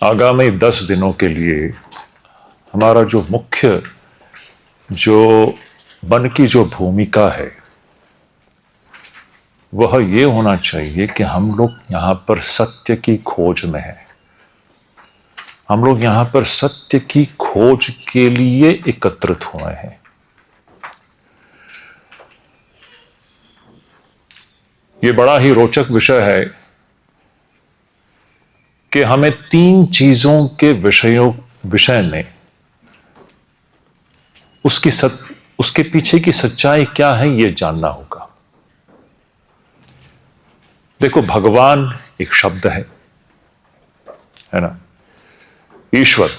आगामी 10 दिनों के लिए हमारा जो मुख्य जो मन की जो भूमिका है वह ये होना चाहिए कि हम लोग यहां पर सत्य की खोज में हैं। हम लोग यहां पर सत्य की खोज के लिए एकत्रित हुए हैं। ये बड़ा ही रोचक विषय है कि हमें 3 चीजों के विषय में उसके पीछे की सच्चाई क्या है यह जानना होगा। देखो, भगवान एक शब्द है ना। ईश्वर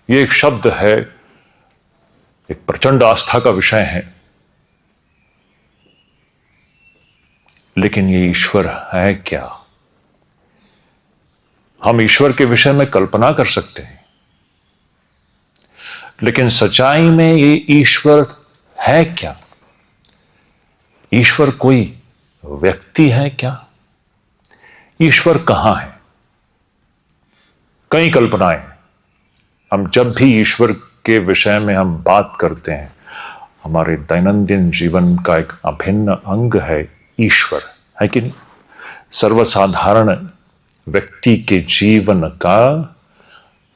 ये एक शब्द है, एक प्रचंड आस्था का विषय है। लेकिन ये ईश्वर है क्या? हम ईश्वर के विषय में कल्पना कर सकते हैं, लेकिन सच्चाई में ये ईश्वर है क्या? ईश्वर कोई व्यक्ति है क्या? ईश्वर कहां है? कई कल्पनाएं। हम जब भी ईश्वर के विषय में हम बात करते हैं, हमारे दैनंदिन जीवन का एक अभिन्न अंग है ईश्वर, है कि नहीं? सर्वसाधारण व्यक्ति के जीवन का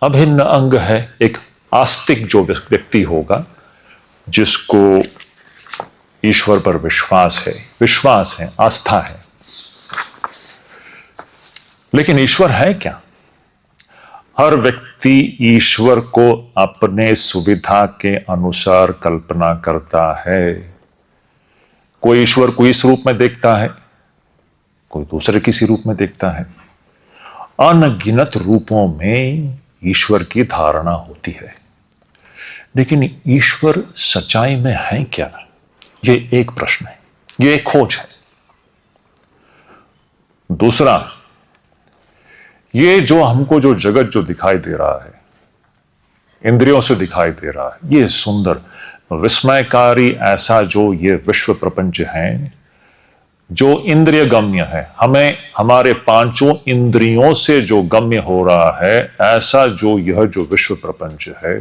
अभिन्न अंग है एक आस्तिक जो व्यक्ति होगा, जिसको ईश्वर पर विश्वास है, आस्था है। लेकिन ईश्वर है क्या? हर व्यक्ति ईश्वर को अपने सुविधा के अनुसार कल्पना करता है। कोई ईश्वर को इस रूप में देखता है, कोई दूसरे किसी रूप में देखता है। अनगिनत रूपों में ईश्वर की धारणा होती है। लेकिन ईश्वर सच्चाई में है क्या? यह एक प्रश्न है, यह एक खोज है। दूसरा, ये जो हमको जो जगत जो दिखाई दे रहा है, इंद्रियों से दिखाई दे रहा है, ये सुंदर विस्मयकारी ऐसा जो ये विश्व प्रपंच है, जो इंद्रिय गम्य है, हमें हमारे 5 इंद्रियों से जो गम्य हो रहा है, ऐसा जो यह जो विश्व प्रपंच है,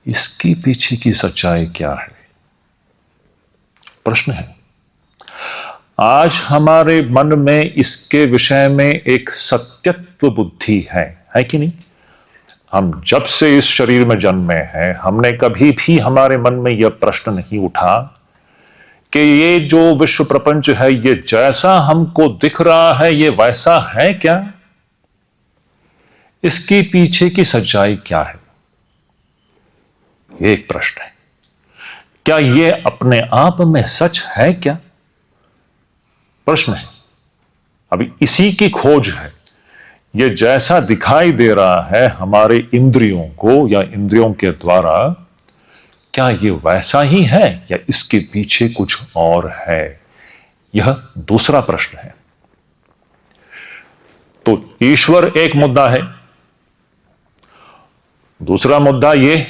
इसके पीछे की सच्चाई क्या है? प्रश्न है। आज हमारे मन में इसके विषय में एक सत्यत्व बुद्धि है कि नहीं? हम जब से इस शरीर में जन्मे हैं, हमने कभी भी हमारे मन में यह प्रश्न नहीं उठा कि ये जो विश्व प्रपंच है, ये जैसा हमको दिख रहा है, ये वैसा है क्या? इसके पीछे की सच्चाई क्या है? ये एक प्रश्न है। क्या ये अपने आप में सच है क्या? प्रश्न है। अभी इसी की खोज है। ये जैसा दिखाई दे रहा है हमारे इंद्रियों को या इंद्रियों के द्वारा, क्या ये वैसा ही है या इसके पीछे कुछ और है? यह दूसरा प्रश्न है। तो ईश्वर एक मुद्दा है। दूसरा मुद्दा ये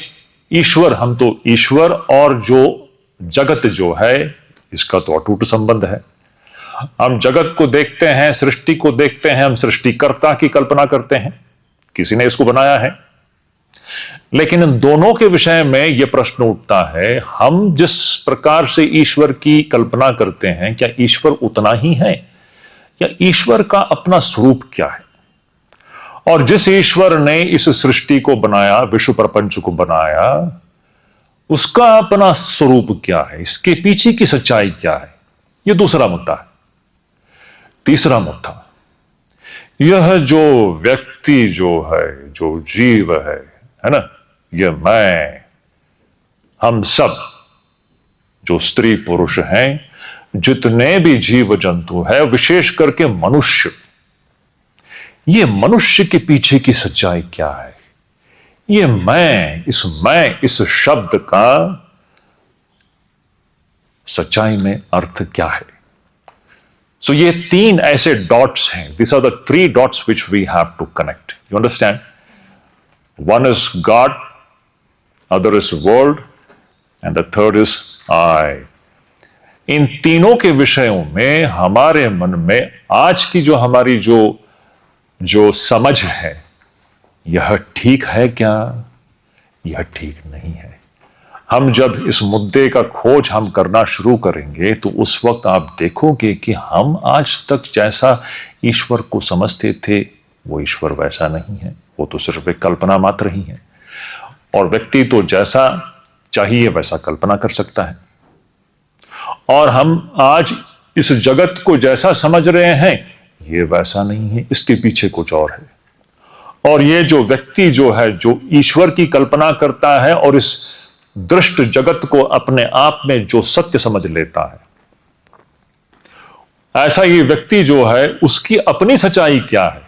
ईश्वर, हम तो ईश्वर और जो जगत जो है, इसका तो अटूट संबंध है। हम जगत को देखते हैं, सृष्टि को देखते हैं, हम सृष्टिकर्ता की कल्पना करते हैं, किसी ने इसको बनाया है। लेकिन इन दोनों के विषय में यह प्रश्न उठता है, हम जिस प्रकार से ईश्वर की कल्पना करते हैं, क्या ईश्वर उतना ही है या ईश्वर का अपना स्वरूप क्या है? और जिस ईश्वर ने इस सृष्टि को बनाया, विश्व प्रपंच को बनाया, उसका अपना स्वरूप क्या है? इसके पीछे की सच्चाई क्या है? यह दूसरा मुद्दा है। तीसरा मुद्दा, यह जो व्यक्ति जो है, जो जीव है ना, यह मैं, हम सब जो स्त्री पुरुष हैं, जितने भी जीव जंतु है, विशेष करके मनुष्य, ये मनुष्य के पीछे की सच्चाई क्या है? ये मैं इस शब्द का सच्चाई में अर्थ क्या है? So ये 3 ऐसे डॉट्स हैं. These are the 3 dots which we have to connect. You understand? One is God, other is world, and the third is I. इन तीनों के विषयों में हमारे मन में आज की जो हमारी जो जो समझ है, यह ठीक है क्या? यह ठीक नहीं है। हम जब इस मुद्दे का खोज हम करना शुरू करेंगे तो उस वक्त आप देखोगे कि हम आज तक जैसा ईश्वर को समझते थे वो ईश्वर वैसा नहीं है, वो तो सिर्फ एक कल्पना मात्र ही है। और व्यक्ति तो जैसा चाहिए वैसा कल्पना कर सकता है। और हम आज इस जगत को जैसा समझ रहे हैं ये वैसा नहीं है, इसके पीछे कुछ और है। और ये जो व्यक्ति जो है, जो ईश्वर की कल्पना करता है और इस दृष्ट जगत को अपने आप में जो सत्य समझ लेता है, ऐसा ये व्यक्ति जो है उसकी अपनी सच्चाई क्या है?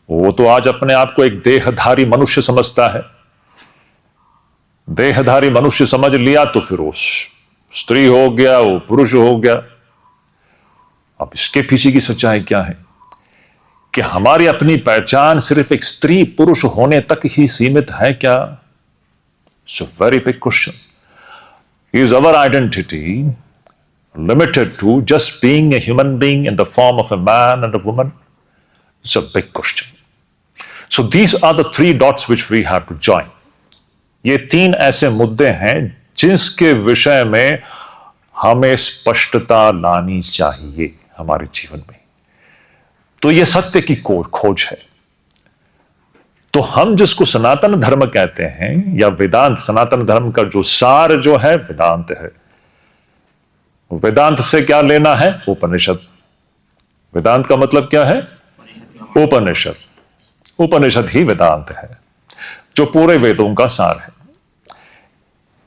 वो तो आज अपने आप को एक देहधारी मनुष्य समझता है। देहधारी मनुष्य समझ लिया तो फिर वो स्त्री हो गया, वो पुरुष हो गया। अब इसके पीछे की सच्चाई क्या है कि हमारी अपनी पहचान सिर्फ एक स्त्री पुरुष होने तक ही सीमित है क्या? It's a very big question. Is our identity limited to just being a human being in the form of a man and a woman? It's a big question. So these are the three dots which we have to join. ये तीन ऐसे मुद्दे हैं जिसके विषय में हमें स्पष्टता लानी चाहिए हमारे जीवन में। तो ये सत्य की खोज है। तो हम जिसको सनातन धर्म कहते हैं या वेदांत, सनातन धर्म का जो सार जो है वेदांत है। वेदांत से क्या लेना है? उपनिषद। वेदांत का मतलब क्या है? उपनिषद। उपनिषद ही वेदांत है, जो पूरे वेदों का सार है।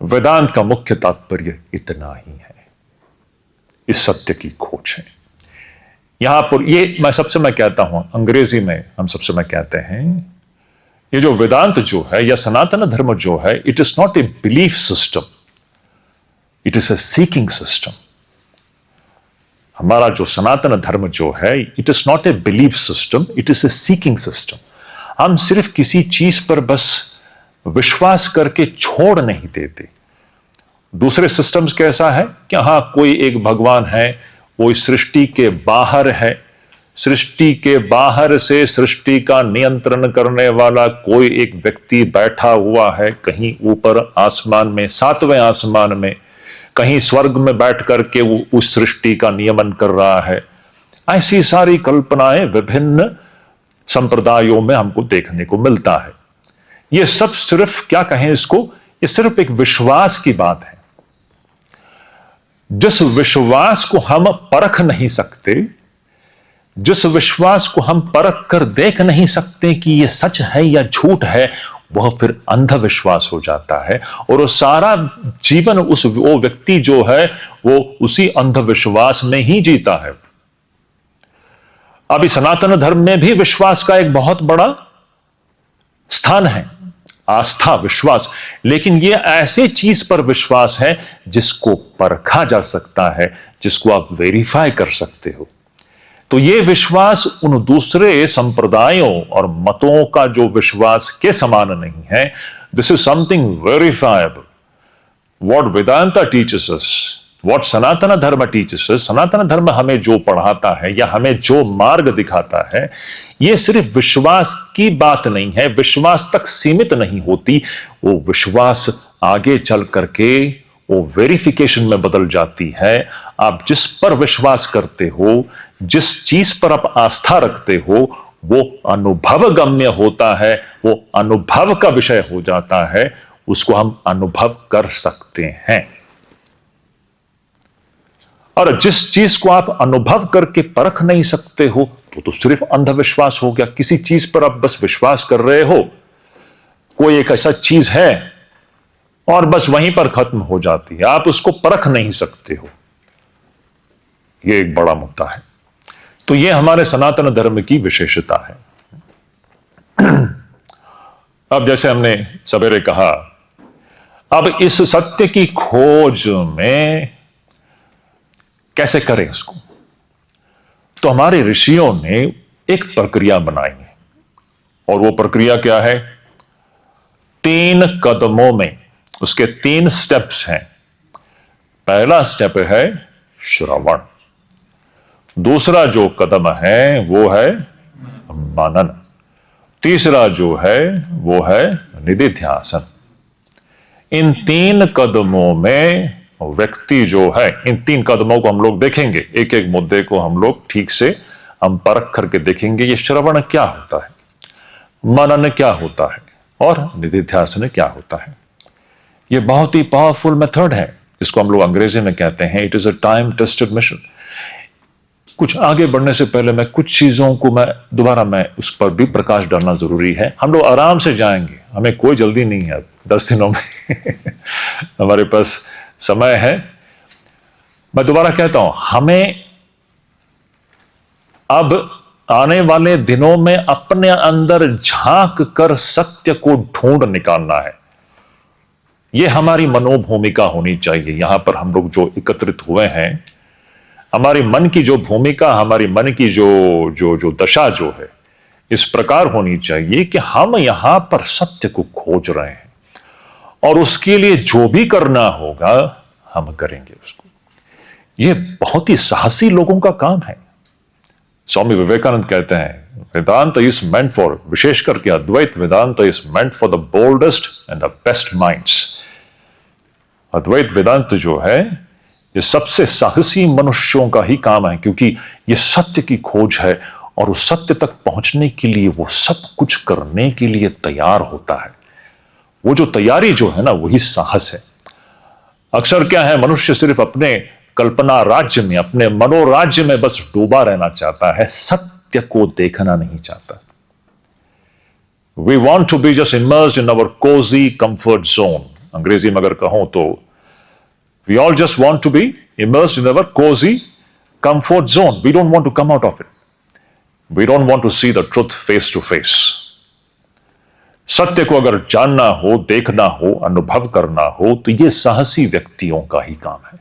वेदांत का मुख्य तात्पर्य इतना ही है, इस सत्य की खोज है। यहां पर ये मैं कहता हूं, अंग्रेजी में हम सबसे मैं कहते हैं, ये जो वेदांत जो है या सनातन धर्म जो है, it is not a belief system, it is a seeking system. हमारा जो सनातन धर्म जो है, it is not a belief system, it is a seeking system. हम सिर्फ किसी चीज पर बस विश्वास करके छोड़ नहीं देते। दूसरे सिस्टम्स कैसा है कि हाँ, कोई एक भगवान है, वो इस सृष्टि के बाहर है, सृष्टि के बाहर से सृष्टि का नियंत्रण करने वाला कोई एक व्यक्ति बैठा हुआ है कहीं ऊपर आसमान में, सातवें आसमान में, कहीं स्वर्ग में बैठ करके वो उस सृष्टि का नियमन कर रहा है। ऐसी सारी कल्पनाएं विभिन्न संप्रदायों में हमको देखने को मिलता है। ये सब सिर्फ क्या कहें इसको, ये सिर्फ एक विश्वास की बात है। जिस विश्वास को हम परख नहीं सकते, जिस विश्वास को हम परख कर देख नहीं सकते कि यह सच है या झूठ है, वह फिर अंधविश्वास हो जाता है। और वो सारा जीवन वो व्यक्ति जो है वो उसी अंधविश्वास में ही जीता है। अभी सनातन धर्म में भी विश्वास का एक बहुत बड़ा स्थान है, आस्था, विश्वास। लेकिन ये ऐसे चीज पर विश्वास है जिसको परखा जा सकता है, जिसको आप वेरीफाई कर सकते हो। तो ये विश्वास उन दूसरे संप्रदायों और मतों का जो विश्वास के समान नहीं है। This is something verifiable. What Vedanta teaches us, what Sanatan Dharma teaches अस, सनातन धर्म हमें जो पढ़ाता है या हमें जो मार्ग दिखाता है, ये सिर्फ विश्वास की बात नहीं है, विश्वास तक सीमित नहीं होती। वो विश्वास आगे चल करके वो वेरिफिकेशन में बदल जाती है। आप जिस पर विश्वास करते हो, जिस चीज पर आप आस्था रखते हो, वो अनुभव गम्य होता है, वो अनुभव का विषय हो जाता है, उसको हम अनुभव कर सकते हैं। और जिस चीज को आप अनुभव करके परख नहीं सकते हो तो सिर्फ अंधविश्वास हो गया। किसी चीज पर आप बस विश्वास कर रहे हो, कोई एक ऐसा चीज है और बस वहीं पर खत्म हो जाती है, आप उसको परख नहीं सकते हो। यह एक बड़ा मुद्दा है। तो यह हमारे सनातन धर्म की विशेषता है। अब जैसे हमने सवेरे कहा, अब इस सत्य की खोज में कैसे करें इसको, तो हमारे ऋषियों ने एक प्रक्रिया बनाई है। और वो प्रक्रिया क्या है? 3 कदमों में, उसके 3 स्टेप्स हैं। पहला स्टेप है श्रवण, दूसरा जो कदम है वो है मनन। तीसरा जो है वो है निधिध्यासन। इन 3 कदमों में व्यक्ति जो है, इन 3 कदमों को हम लोग देखेंगे, एक एक मुद्दे को हम लोग ठीक से हम परख करके देखेंगे। ये श्रवण क्या होता है, मनन क्या होता है और निधिध्यासन क्या होता है। ये बहुत ही पावरफुल मेथड है। इसको हम लोग अंग्रेजी में कहते हैं it is a time tested mission. कुछ आगे बढ़ने से पहले मैं कुछ चीजों को मैं उस पर भी प्रकाश डालना जरूरी है। हम लोग आराम से जाएंगे, हमें कोई जल्दी नहीं है। 10 दिनों में हमारे पास समय है। मैं दोबारा कहता हूं, हमें अब आने वाले दिनों में अपने अंदर झांक कर सत्य को ढूंढ निकालना है। यह हमारी मनोभूमिका होनी चाहिए। यहां पर हम लोग जो एकत्रित हुए हैं, हमारी मन की जो भूमिका, हमारी मन की जो दशा जो है, इस प्रकार होनी चाहिए कि हम यहां पर सत्य को खोज रहे हैं और उसके लिए जो भी करना होगा हम करेंगे उसको। यह बहुत ही साहसी लोगों का काम है। स्वामी विवेकानंद कहते हैं वेदांत इज मेंट फॉर, विशेष करके Advaita Vedanta is meant for the boldest and the best minds. Advaita Vedanta जो है ये सबसे साहसी मनुष्यों का ही काम है, क्योंकि ये सत्य की खोज है और उस सत्य तक पहुंचने के लिए वो सब कुछ करने के लिए तैयार होता है। वो जो तैयारी जो है ना, वही साहस है। अक्सर क्या है, मनुष्य सिर्फ अपने कल्पना राज्य में, अपने मनोराज्य में बस डूबा रहना चाहता है, सत्य को देखना नहीं चाहता। We want to be just immersed in our cozy comfort zone. अंग्रेजी में अगर कहूं तो we all just want to be immersed in our cozy comfort zone. We don't want to come out of it. We don't want to see the truth face to face. सत्य को अगर जानना हो, देखना हो, अनुभव करना हो, तो यह साहसी व्यक्तियों का ही काम है।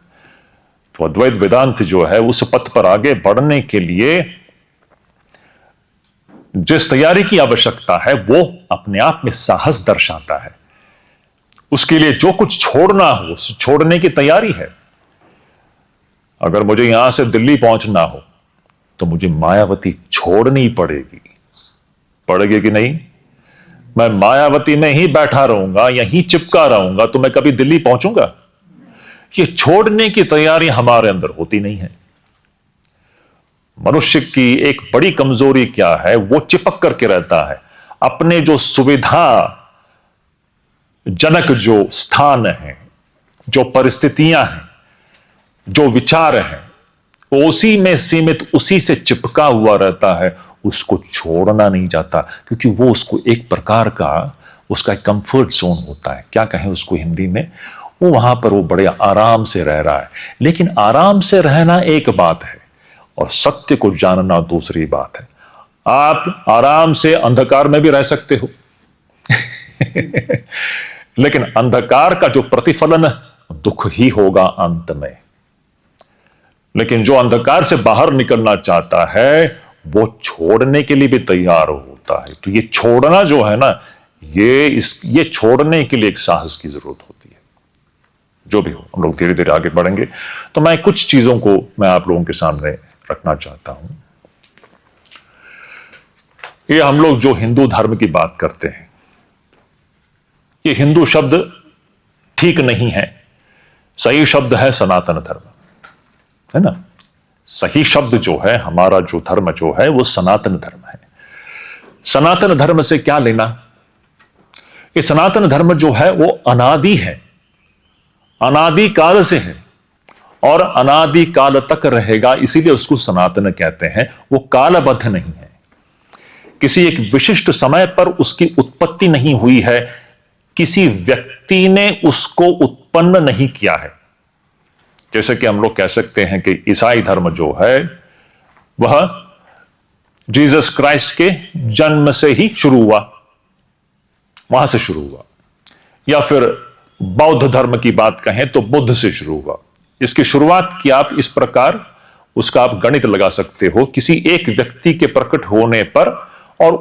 तो अद्वैत वेदांत जो है उस पथ पर आगे बढ़ने के लिए जिस तैयारी की आवश्यकता है वो अपने आप में साहस दर्शाता है। उसके लिए जो कुछ छोड़ना हो, छोड़ने की तैयारी है। अगर मुझे यहां से दिल्ली पहुंचना हो तो मुझे मायावती छोड़नी पड़ेगी। पड़ेगी कि नहीं? मैं मायावती में ही बैठा रहूंगा, यहीं चिपका रहूंगा, तो मैं कभी दिल्ली पहुंचूंगा? ये छोड़ने की तैयारी हमारे अंदर होती नहीं है। मनुष्य की एक बड़ी कमजोरी क्या है, वो चिपक करके रहता है। अपने जो सुविधा जनक जो स्थान है, जो परिस्थितियां हैं, जो विचार हैं, वो उसी में सीमित, उसी से चिपका हुआ रहता है। उसको छोड़ना नहीं चाहता, क्योंकि वो उसको एक प्रकार का उसका एक कंफर्ट जोन होता है। क्या कहें उसको हिंदी में, वो वहां पर वो बड़े आराम से रह रहा है। लेकिन आराम से रहना एक बात है और सत्य को जानना दूसरी बात है। आप आराम से अंधकार में भी रह सकते हो लेकिन अंधकार का जो प्रतिफलन दुख ही होगा अंत में। लेकिन जो अंधकार से बाहर निकलना चाहता है वो छोड़ने के लिए भी तैयार होता है। तो ये छोड़ना जो है ना, ये छोड़ने के लिए एक साहस की जरूरत होती है। जो भी हो, हम लोग धीरे धीरे आगे बढ़ेंगे। तो मैं कुछ चीजों को मैं आप लोगों के सामने रखना चाहता हूं। ये हम लोग जो हिंदू धर्म की बात करते हैं, ये हिंदू शब्द ठीक नहीं है। सही शब्द है सनातन धर्म, है ना। सही शब्द जो है, हमारा जो धर्म जो है वो सनातन धर्म है। सनातन धर्म से क्या लेना? ये सनातन धर्म जो है वो अनादि है, अनादि काल से है और अनादि काल तक रहेगा। इसीलिए उसको सनातन कहते हैं। वो कालबद्ध नहीं है, किसी एक विशिष्ट समय पर उसकी उत्पत्ति नहीं हुई है, किसी व्यक्ति ने उसको उत्पन्न नहीं किया है। जैसे कि हम लोग कह सकते हैं कि ईसाई धर्म जो है वह जीसस क्राइस्ट के जन्म से ही शुरू हुआ, वहां से शुरू हुआ। या फिर बौद्ध धर्म की बात कहें तो बुद्ध से शुरू हुआ। इसकी शुरुआत की आप इस प्रकार उसका आप गणित लगा सकते हो, किसी एक व्यक्ति के प्रकट होने पर और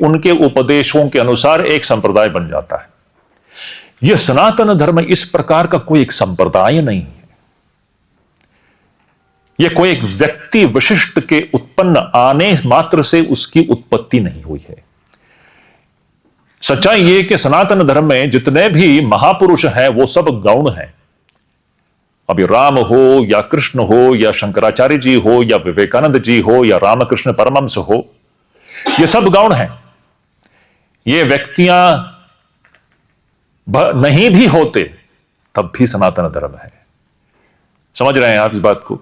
उनके उपदेशों के अनुसार एक संप्रदाय बन जाता है। यह सनातन धर्म इस प्रकार का कोई एक संप्रदाय नहीं है। यह कोई एक व्यक्ति विशिष्ट के उत्पन्न आने मात्र से उसकी उत्पत्ति नहीं हुई है। सच्चाई यह कि सनातन धर्म में जितने भी महापुरुष हैं वो सब गौण हैं। अभी राम हो या कृष्ण हो या शंकराचार्य जी हो या विवेकानंद जी हो या रामकृष्ण परमहंस हो, ये सब गौण हैं। ये व्यक्तियां नहीं भी होते तब भी सनातन धर्म है। समझ रहे हैं आप इस बात को?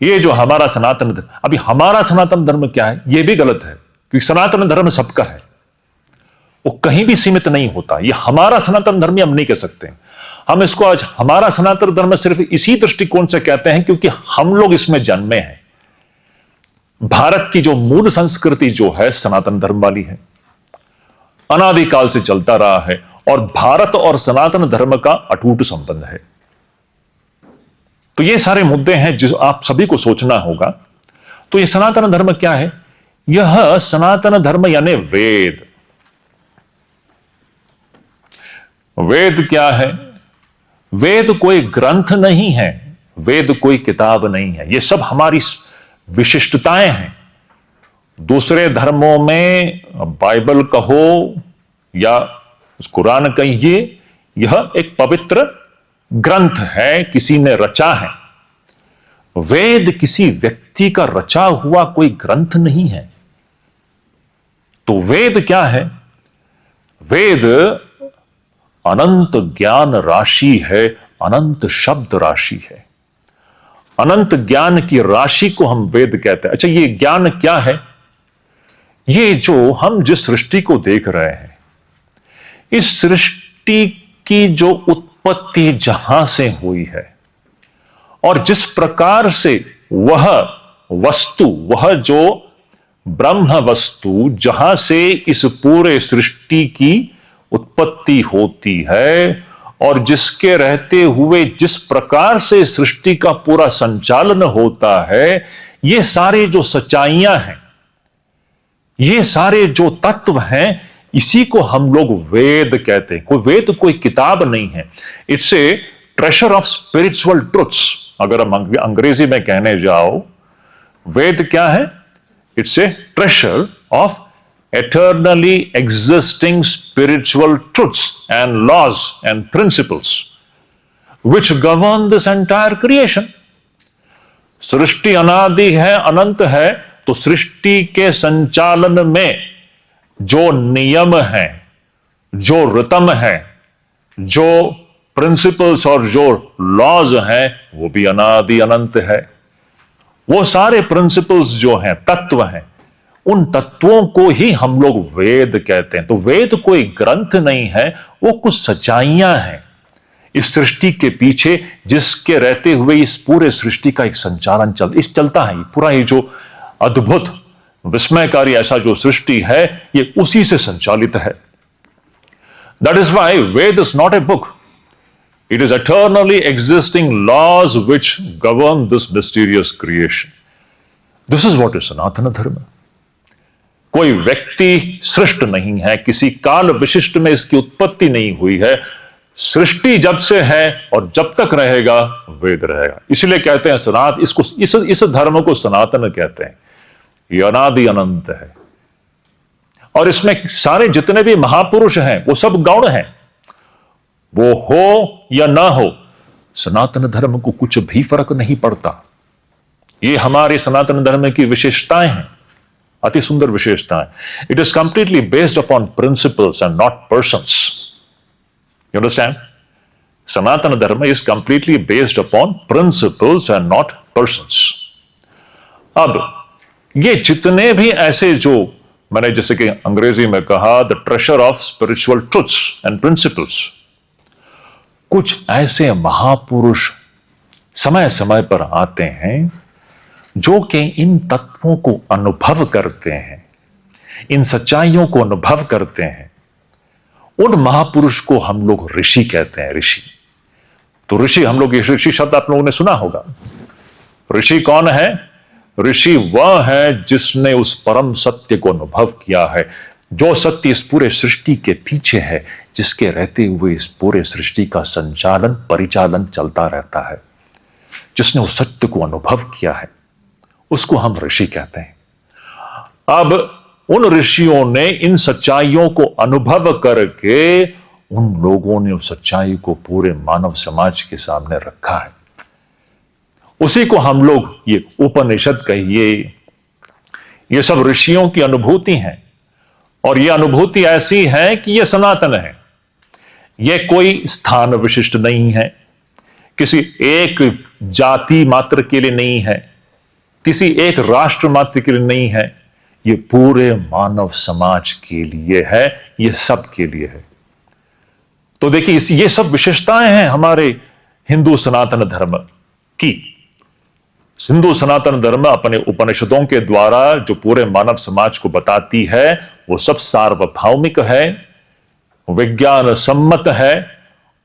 ये जो हमारा सनातन धर्म, अभी हमारा सनातन धर्म क्या है, ये भी गलत है, क्योंकि सनातन धर्म सबका है, वो कहीं भी सीमित नहीं होता। ये हमारा सनातन धर्म हम नहीं कह सकते। हम इसको आज हमारा सनातन धर्म सिर्फ इसी दृष्टिकोण से कहते हैं क्योंकि हम लोग इसमें जन्मे हैं। भारत की जो मूल संस्कृति जो है सनातन धर्म वाली है, अनादिकाल से चलता रहा है, और भारत और सनातन धर्म का अटूट संबंध है। तो ये सारे मुद्दे हैं जो आप सभी को सोचना होगा। तो ये सनातन धर्म क्या है? यह सनातन धर्म यानी वेद। वेद क्या है? वेद कोई ग्रंथ नहीं है, वेद कोई किताब नहीं है। ये सब हमारी विशिष्टताएं हैं। दूसरे धर्मों में बाइबल कहो या कुरान कहिए, यह एक पवित्र ग्रंथ है, किसी ने रचा है। वेद किसी व्यक्ति का रचा हुआ कोई ग्रंथ नहीं है। तो वेद क्या है? वेद अनंत ज्ञान राशि है, अनंत शब्द राशि है। अनंत ज्ञान की राशि को हम वेद कहते हैं। अच्छा, ये ज्ञान क्या है? ये जो हम जिस सृष्टि को देख रहे हैं, इस सृष्टि की जो उत्पत्ति जहां से हुई है और जिस प्रकार से वह वस्तु, वह जो ब्रह्म वस्तु जहां से इस पूरे सृष्टि की उत्पत्ति होती है और जिसके रहते हुए जिस प्रकार से सृष्टि का पूरा संचालन होता है, ये सारे जो सच्चाइयां हैं, ये सारे जो तत्व हैं, इसी को हम लोग वेद कहते हैं। कोई वेद कोई किताब नहीं है। It's a treasure of spiritual truths. अगर हम अंग्रेजी में कहने जाओ, वेद क्या है? It's a treasure of eternally existing spiritual truths and laws and principles which govern this entire creation. सृष्टि अनादि है, अनंत है, तो सृष्टि के संचालन में जो नियम है, जो रितम है, जो प्रिंसिपल्स और जो लॉज हैं, वो भी अनादि अनंत है। वो सारे प्रिंसिपल्स जो हैं, तत्व हैं, उन तत्वों को ही हम लोग वेद कहते हैं। तो वेद कोई ग्रंथ नहीं है, वो कुछ सच्चाइयां हैं इस सृष्टि के पीछे, जिसके रहते हुए इस पूरे सृष्टि का एक संचालन चलता है। पूरा ये जो अद्भुत विस्मयकारी ऐसा जो सृष्टि है, ये उसी से संचालित है। That is why Veda is not a book, it is eternally existing laws which govern this mysterious creation. This is what is Sanatan Dharma. कोई व्यक्ति सृष्ट नहीं है, किसी काल विशिष्ट में इसकी उत्पत्ति नहीं हुई है। सृष्टि जब से है और जब तक रहेगा, वेद रहेगा। इसलिए कहते हैं इस धर्म को सनातन कहते हैं। ये अनादि अनंत है, और इसमें सारे जितने भी महापुरुष हैं वो सब गौण हैं। वो हो या ना हो, सनातन धर्म को कुछ भी फर्क नहीं पड़ता। ये हमारे सनातन धर्म की विशेषताएं हैं, अति सुंदर विशेषताएं। It is completely based upon principles and not persons. You understand? Sanatan Dharma is completely based upon principles and not persons. अब ये जितने भी ऐसे जो मैंने जैसे कि अंग्रेजी में कहा, the treasure of spiritual truths and principles, कुछ ऐसे महापुरुष समय समय पर आते हैं जो कि इन तत्वों को अनुभव करते हैं, इन सच्चाइयों को अनुभव करते हैं। उन महापुरुष को हम लोग ऋषि कहते हैं। ऋषि, तो ऋषि, हम लोग ऋषि शब्द आप लोगों ने सुना होगा। ऋषि कौन है? ऋषि वह है जिसने उस परम सत्य को अनुभव किया है, जो सत्य इस पूरे सृष्टि के पीछे है, जिसके रहते हुए इस पूरे सृष्टि का संचालन परिचालन चलता रहता है, जिसने उस सत्य को अनुभव किया है, उसको हम ऋषि कहते हैं। अब उन ऋषियों ने इन सच्चाइयों को अनुभव करके उन लोगों ने उस सच्चाई को पूरे मानव समाज के सामने रखा है। उसी को हम लोग ये उपनिषद कहिए, ये सब ऋषियों की अनुभूति है। और ये अनुभूति ऐसी है कि ये सनातन है, ये कोई स्थान विशिष्ट नहीं है, किसी एक जाति मात्र के लिए नहीं है, किसी एक राष्ट्र मात्र के लिए नहीं है, ये पूरे मानव समाज के लिए है, ये सब के लिए है। तो देखिए, ये सब विशेषताएं हैं हमारे हिंदू सनातन धर्म की। हिंदू सनातन धर्म अपने उपनिषदों के द्वारा जो पूरे मानव समाज को बताती है, वो सब सार्वभौमिक है, विज्ञान सम्मत है,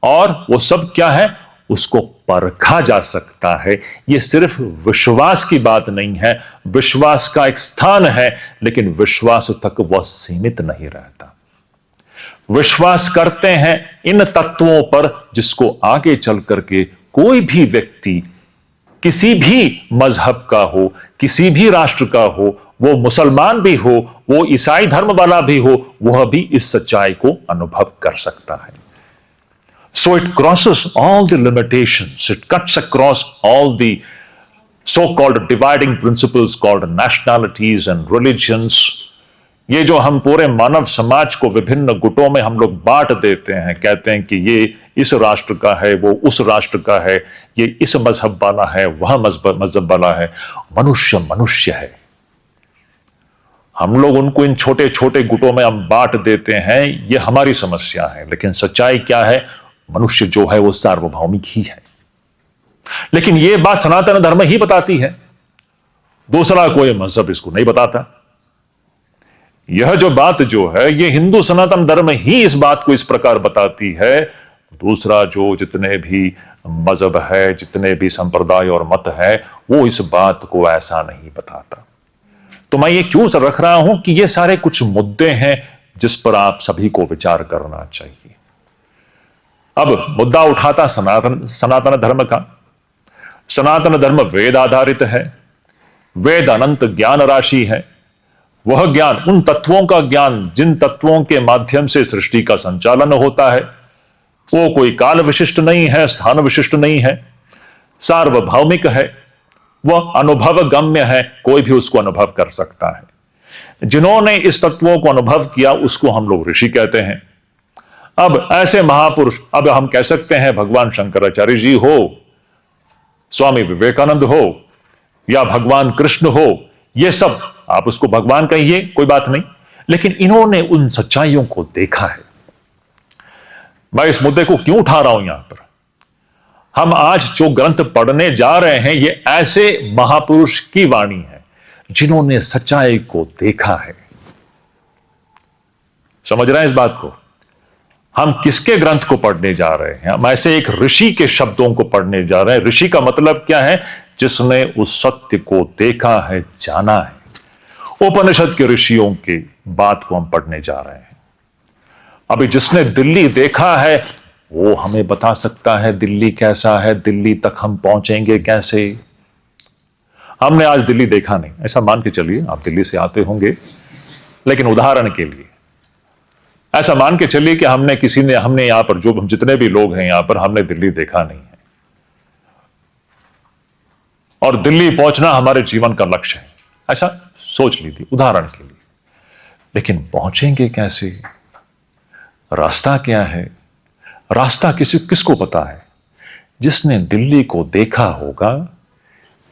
और वो सब क्या है, उसको परखा जा सकता है। ये सिर्फ विश्वास की बात नहीं है, विश्वास का एक स्थान है, लेकिन विश्वास तक वह सीमित नहीं रहता। विश्वास करते हैं इन तत्वों पर जिसको आगे चल करके कोई भी व्यक्ति किसी भी मजहब का हो, किसी भी राष्ट्र का हो, वो मुसलमान भी हो, वो ईसाई धर्म वाला भी हो, वह भी इस सच्चाई को अनुभव कर सकता है। So it crosses all the limitations, it cuts across all the so-called dividing principles called nationalities and religions. ये जो हम पूरे मानव समाज को विभिन्न गुटों में हम लोग बांट देते हैं, कहते हैं कि ये इस राष्ट्र का है, वो उस राष्ट्र का है, ये इस मजहब वाला है, वह मजहब वाला है। मनुष्य मनुष्य है, हम लोग उनको इन छोटे छोटे गुटों में हम बांट देते हैं, ये हमारी समस्या है। लेकिन सच्चाई क्या है, मनुष्य जो है वो सार्वभौमिक ही है। लेकिन ये बात सनातन धर्म ही बताती है, दूसरा कोई मजहब इसको नहीं बताता। यह जो बात जो है, ये हिंदू सनातन धर्म ही इस बात को इस प्रकार बताती है। दूसरा जो जितने भी मजहब है, जितने भी संप्रदाय और मत है, वो इस बात को ऐसा नहीं बताता। तो मैं ये क्यों रख रहा हूं कि ये सारे कुछ मुद्दे हैं जिस पर आप सभी को विचार करना चाहिए। अब मुद्दा उठाता सनातन धर्म का। सनातन धर्म वेद आधारित है, वेद अनंत ज्ञान राशि है। वह ज्ञान, उन तत्वों का ज्ञान जिन तत्वों के माध्यम से सृष्टि का संचालन होता है, वो कोई काल विशिष्ट नहीं है, स्थान विशिष्ट नहीं है, सार्वभौमिक है, वह अनुभव गम्य है, कोई भी उसको अनुभव कर सकता है। जिन्होंने इस तत्वों को अनुभव किया उसको हम लोग ऋषि कहते हैं। अब ऐसे महापुरुष, अब हम कह सकते हैं भगवान शंकराचार्य जी हो, स्वामी विवेकानंद हो, या भगवान कृष्ण हो, ये सब आप उसको भगवान कहिए, कोई बात नहीं, लेकिन इन्होंने उन सच्चाइयों को देखा है। मैं इस मुद्दे को क्यों उठा रहा हूं यहां पर? हम आज जो ग्रंथ पढ़ने जा रहे हैं, ये ऐसे महापुरुष की वाणी है जिन्होंने सच्चाई को देखा है। समझ रहे हैं इस बात को? हम किसके ग्रंथ को पढ़ने जा रहे हैं? हम ऐसे एक ऋषि के शब्दों को पढ़ने जा रहे हैं। ऋषि का मतलब क्या है? जिसने उस सत्य को देखा है, जाना है। उपनिषद के ऋषियों की बात को हम पढ़ने जा रहे हैं। अभी जिसने दिल्ली देखा है वो हमें बता सकता है दिल्ली कैसा है, दिल्ली तक हम पहुंचेंगे कैसे। हमने आज दिल्ली देखा नहीं, ऐसा मान के चलिए, आप दिल्ली से आते होंगे, लेकिन उदाहरण के लिए ऐसा मान के चलिए कि हमने यहां पर जो हम जितने भी लोग हैं यहां पर, हमने दिल्ली देखा नहीं है और दिल्ली पहुंचना हमारे जीवन का लक्ष्य है, ऐसा सोच लीजिए उदाहरण के लिए। लेकिन पहुंचेंगे कैसे? रास्ता क्या है? रास्ता किसको पता है? जिसने दिल्ली को देखा होगा,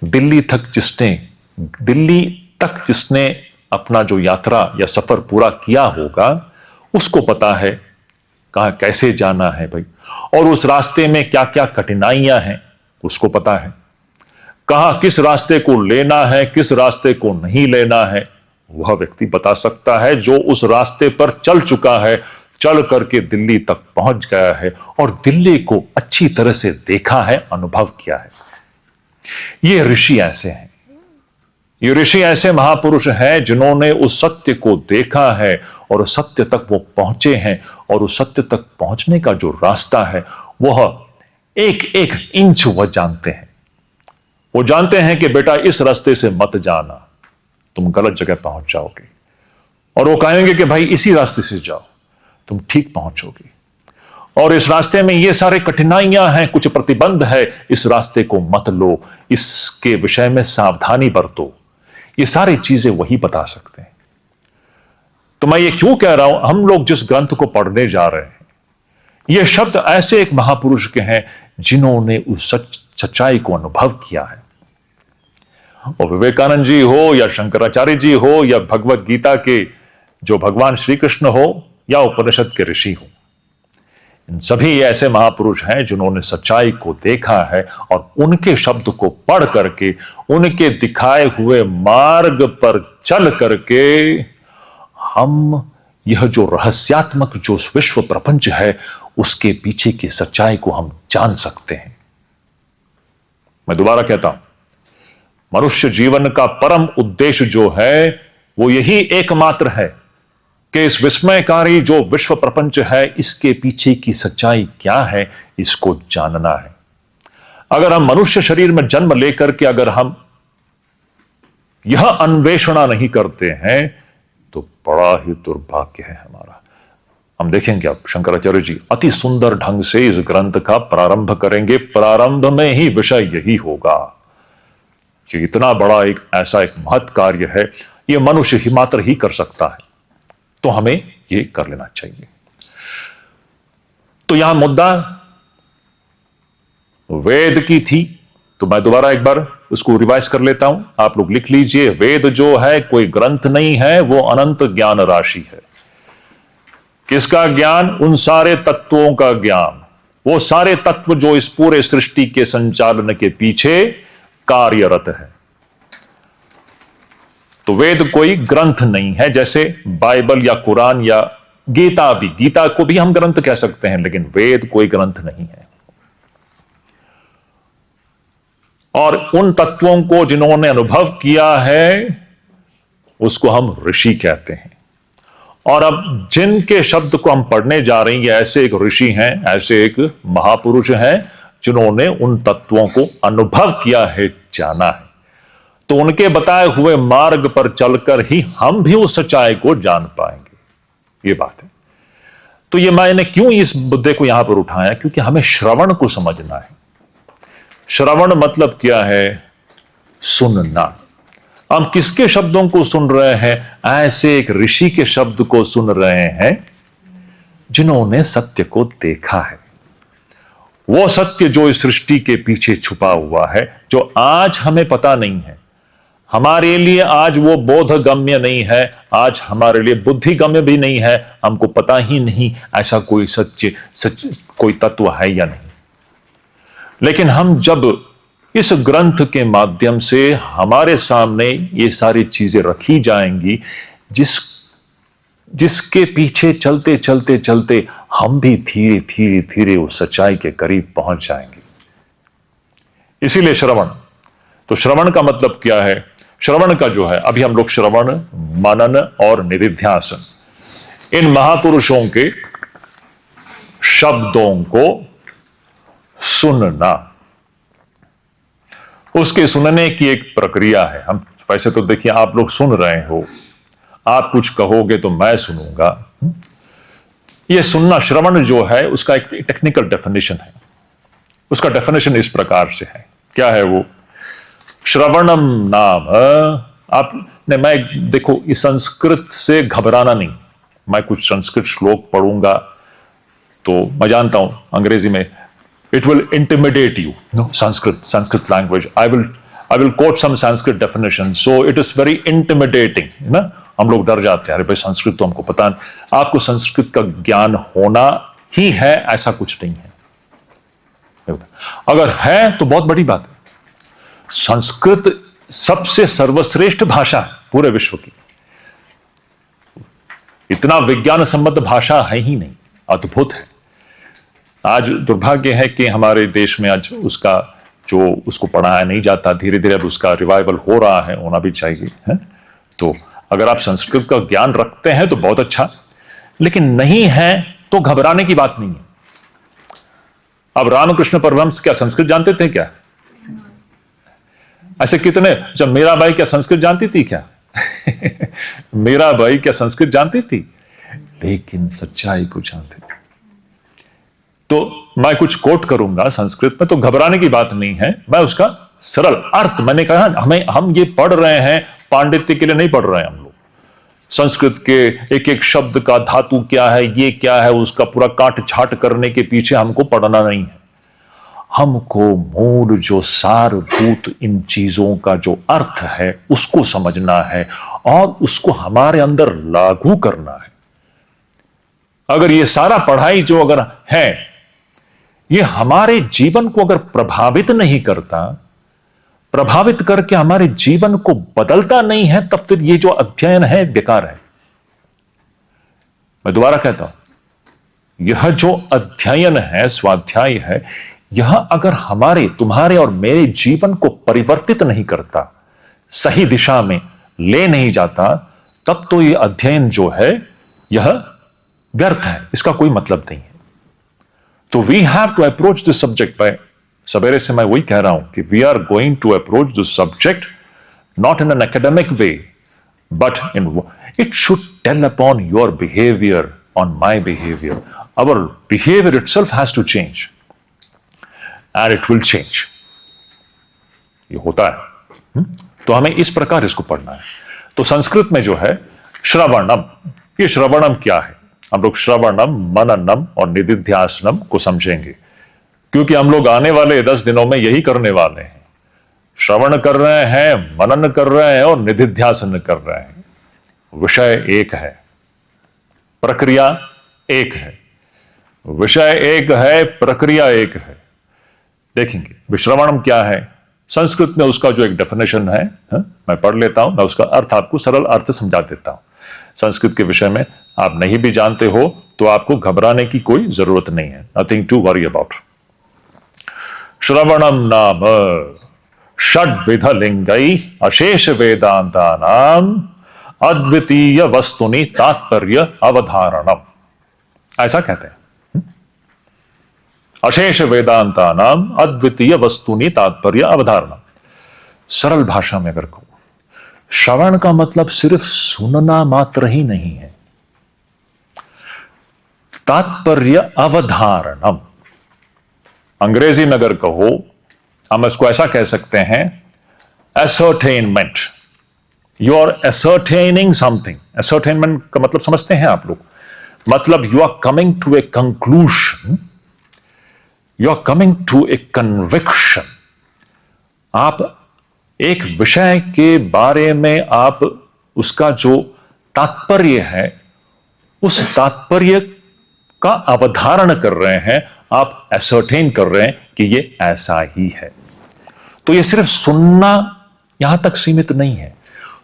दिल्ली तक जिसने अपना जो यात्रा या सफर पूरा किया होगा, उसको पता है कहां कैसे जाना है भाई, और उस रास्ते में क्या क्या कठिनाइयां हैं उसको पता है, कहां किस रास्ते को लेना है, किस रास्ते को नहीं लेना है, वह व्यक्ति बता सकता है जो उस रास्ते पर चल चुका है, चल करके दिल्ली तक पहुंच गया है और दिल्ली को अच्छी तरह से देखा है, अनुभव किया है। ये ऋषि ऐसे हैं, ये ऋषि ऐसे महापुरुष हैं जिन्होंने उस सत्य को देखा है और उस सत्य तक वो पहुंचे हैं, और उस सत्य तक पहुंचने का जो रास्ता है वह एक एक इंच वह जानते हैं। वो जानते हैं कि बेटा इस रास्ते से मत जाना, तुम गलत जगह पहुंच जाओगे, और वो कहेंगे कि भाई इसी रास्ते से जाओ, तुम ठीक पहुंचोगे। और इस रास्ते में ये सारे कठिनाइयां हैं, कुछ प्रतिबंध है, इस रास्ते को मत लो, इसके विषय में सावधानी बरतो। ये सारी चीजें वही बता सकते हैं। तो मैं ये क्यों कह रहा हूं, हम लोग जिस ग्रंथ को पढ़ने जा रहे हैं, ये शब्द ऐसे एक महापुरुष के हैं जिन्होंने उस सच्चाई को अनुभव किया है। और विवेकानंद जी हो या शंकराचार्य जी हो या भगवत गीता के जो भगवान श्री कृष्ण हो या उपनिषद के ऋषि हो, इन सभी ऐसे महापुरुष हैं जिन्होंने सच्चाई को देखा है और उनके शब्द को पढ़ करके, उनके दिखाए हुए मार्ग पर चल करके हम यह जो रहस्यात्मक जो विश्व प्रपंच है उसके पीछे की सच्चाई को हम जान सकते हैं। मैं दोबारा कहता हूं, मनुष्य जीवन का परम उद्देश्य जो है वो यही एकमात्र है कि इस विस्मयकारी जो विश्व प्रपंच है इसके पीछे की सच्चाई क्या है, इसको जानना है। अगर हम मनुष्य शरीर में जन्म लेकर के अगर हम यह अन्वेषणा नहीं करते हैं तो बड़ा ही दुर्भाग्य है हमारा। हम देखेंगे अब शंकराचार्य जी अति सुंदर ढंग से इस ग्रंथ का प्रारंभ करेंगे। प्रारंभ में ही विषय यही होगा कि इतना बड़ा एक ऐसा एक महत् कार्य है, यह मनुष्य ही मात्र ही कर सकता है, तो हमें यह कर लेना चाहिए। तो यहां मुद्दा वेद की थी, तो मैं दोबारा एक बार उसको रिवाइज कर लेता हूं, आप लोग लिख लीजिए। वेद जो है कोई ग्रंथ नहीं है, वो अनंत ज्ञान राशि है। किसका ज्ञान? उन सारे तत्वों का ज्ञान, वो सारे तत्व जो इस पूरे सृष्टि के संचालन के पीछे कार्यरत है। तो वेद कोई ग्रंथ नहीं है, जैसे बाइबल या कुरान या गीता भी, गीता को भी हम ग्रंथ कह सकते हैं, लेकिन वेद कोई ग्रंथ नहीं है। और उन तत्वों को जिन्होंने अनुभव किया है उसको हम ऋषि कहते हैं। और अब जिनके शब्द को हम पढ़ने जा रहे हैं, ऐसे एक ऋषि हैं, ऐसे एक महापुरुष हैं जिन्होंने उन तत्वों को अनुभव किया है, जाना है। तो उनके बताए हुए मार्ग पर चलकर ही हम भी उस सच्चाई को जान पाएंगे, ये बात है। तो ये मैंने क्यों इस मुद्दे को यहां पर उठाया, क्योंकि हमें श्रवण को समझना है। श्रवण मतलब क्या है? सुनना। हम किसके शब्दों को सुन रहे हैं? ऐसे एक ऋषि के शब्द को सुन रहे हैं जिन्होंने सत्य को देखा है। वो सत्य जो इस सृष्टि के पीछे छुपा हुआ है, जो आज हमें पता नहीं है, हमारे लिए आज वो बोधगम्य नहीं है, आज हमारे लिए बुद्धिगम्य भी नहीं है, हमको पता ही नहीं ऐसा कोई सच कोई तत्व है या नहीं। लेकिन हम जब इस ग्रंथ के माध्यम से हमारे सामने ये सारी चीजें रखी जाएंगी, जिसके पीछे चलते चलते चलते हम भी धीरे धीरे धीरे उस सच्चाई के करीब पहुंच जाएंगे। इसीलिए श्रवण। तो श्रवण का मतलब क्या है? श्रवण का जो है, अभी हम लोग श्रवण, मनन और निधिध्यासन, इन महापुरुषों के शब्दों को सुनना, उसके सुनने की एक प्रक्रिया है। हम वैसे तो देखिए, आप लोग सुन रहे हो, आप कुछ कहोगे तो मैं सुनूंगा। ये सुनना, श्रवण जो है उसका एक टेक्निकल डेफिनेशन है। उसका डेफिनेशन इस प्रकार से है। क्या है वो? श्रवणम नाम, आपने, मैं देखो, इस संस्कृत से घबराना नहीं। मैं कुछ संस्कृत श्लोक पढ़ूंगा तो मैं जानता हूं अंग्रेजी में it will intimidate you. No, Sanskrit language. I will quote some Sanskrit definition. So it is very intimidating. ना, हम लोग डर जाते हैं, अरे भाई संस्कृत तो हमको पता नहीं। आपको संस्कृत का ज्ञान होना ही है, ऐसा कुछ नहीं है। अगर है तो बहुत बड़ी बात है। संस्कृत सबसे सर्वश्रेष्ठ भाषा है पूरे विश्व की। इतना विज्ञान संबद्ध भाषा है ही नहीं, अद्भुत है। आज दुर्भाग्य है कि हमारे देश में आज उसको पढ़ाया नहीं जाता। धीरे धीरे अब उसका रिवाइवल हो रहा है, होना भी चाहिए है। तो अगर आप संस्कृत का ज्ञान रखते हैं तो बहुत अच्छा, लेकिन नहीं है तो घबराने की बात नहीं है। अब रामकृष्ण परमहंस क्या संस्कृत जानते थे क्या? ऐसे कितने, जब मीराबाई क्या संस्कृत जानती थी क्या? मीराबाई क्या संस्कृत जानती थी? लेकिन सच्चाई को जानती थी। तो मैं कुछ कोट करूंगा संस्कृत में, तो घबराने की बात नहीं है, मैं उसका सरल अर्थ, मैंने कहा हम ये पढ़ रहे हैं पांडित्य के लिए नहीं पढ़ रहे हैं हम लोग। संस्कृत के एक एक शब्द का धातु क्या है, ये क्या है, उसका पूरा काट छाट करने के पीछे हमको पढ़ना नहीं है। हमको मूल जो सारभूत इन चीजों का जो अर्थ है उसको समझना है और उसको हमारे अंदर लागू करना है। अगर ये सारा पढ़ाई जो अगर है ये हमारे जीवन को अगर प्रभावित नहीं करता, प्रभावित करके हमारे जीवन को बदलता नहीं है, तब फिर ये जो अध्ययन है बेकार है। मैं दोबारा कहता हूं, यह जो अध्ययन है, स्वाध्याय है, यह अगर हमारे, तुम्हारे और मेरे जीवन को परिवर्तित नहीं करता, सही दिशा में ले नहीं जाता, तब तो यह अध्ययन जो है यह व्यर्थ है, इसका कोई मतलब नहीं है। तो we have to approach this subject by, सवेरे से मैं वही कह रहा हूं कि we are going to approach this subject not in an academic way, but in it should tell upon your behaviour, on my behaviour. Our behaviour itself has to change and it will change. ये होता है। तो हमें इस प्रकार इसको पढ़ना है। तो संस्कृत में जो है श्रवणम, ये श्रवणम क्या है? हम लोग श्रवणम, मननम और निदिध्यासनम को समझेंगे, क्योंकि हम लोग आने वाले 10 दिनों में यही करने वाले हैं। श्रवण कर रहे हैं, मनन कर रहे हैं और निदिध्यासन कर रहे हैं। विषय एक है, प्रक्रिया एक है। विषय एक है, प्रक्रिया एक है। देखेंगे विश्रवणम क्या है। संस्कृत में उसका जो एक डेफिनेशन है, मैं पढ़ लेता हूं, मैं उसका अर्थ आपको सरल अर्थ समझा देता हूं। संस्कृत के विषय में आप नहीं भी जानते हो तो आपको घबराने की कोई जरूरत नहीं है, नथिंग टू वरी अबाउट। श्रवणम नाम षड्विध लिंगै अशेष वेदांतानाम अद्वितीय वस्तुनि तात्पर्य अवधारणम, ऐसा कहते हैं। अशेष वेदांतानाम अद्वितीय वस्तुनि तात्पर्य अवधारणम। सरल भाषा में अगर कहूं, श्रवण का मतलब सिर्फ सुनना मात्र ही नहीं है, तात्पर्य अवधारणम। अंग्रेजी में अगर कहो, हम इसको ऐसा कह सकते हैं, ascertainment. You are ascertaining something. Ascertainment का मतलब समझते हैं आप लोग? मतलब you are coming to a conclusion, you are coming to a conviction. आप एक विषय के बारे में आप उसका जो तात्पर्य है, उस तात्पर्य का अवधारण कर रहे हैं, आप असर्टेन कर रहे हैं कि ये ऐसा ही है। तो ये सिर्फ सुनना यहां तक सीमित नहीं है।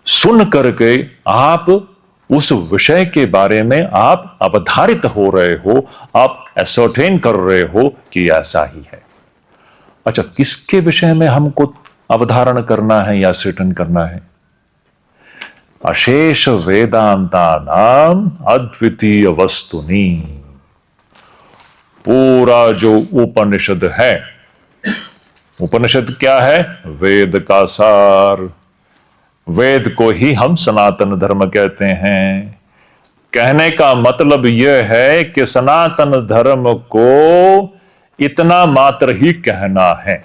सुन करके आप उस विषय के बारे में आप अवधारित हो रहे हो, आप असर्टेन कर रहे हो कि ऐसा ही है। अच्छा, किसके विषय में हमको अवधारण करना है या असर्टेन करना है? अशेष वेदांता नाम अद्वितीय वस्तुनि। पूरा जो उपनिषद है, उपनिषद क्या है? वेद का सार। वेद को ही हम सनातन धर्म कहते हैं। कहने का मतलब यह है कि सनातन धर्म को इतना मात्र ही कहना है।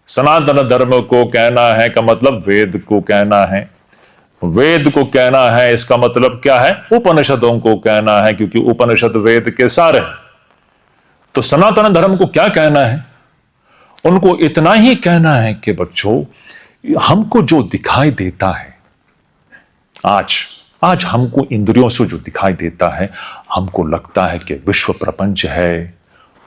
सनातन धर्म को कहना है का मतलब वेद को कहना है। वेद को कहना है इसका मतलब क्या है? उपनिषदों को कहना है, क्योंकि उपनिषद वेद के सार है। तो सनातन धर्म को क्या कहना है? उनको इतना ही कहना है कि बच्चों, हमको जो दिखाई देता है आज हमको इंद्रियों से जो दिखाई देता है, हमको लगता है कि विश्व प्रपंच है,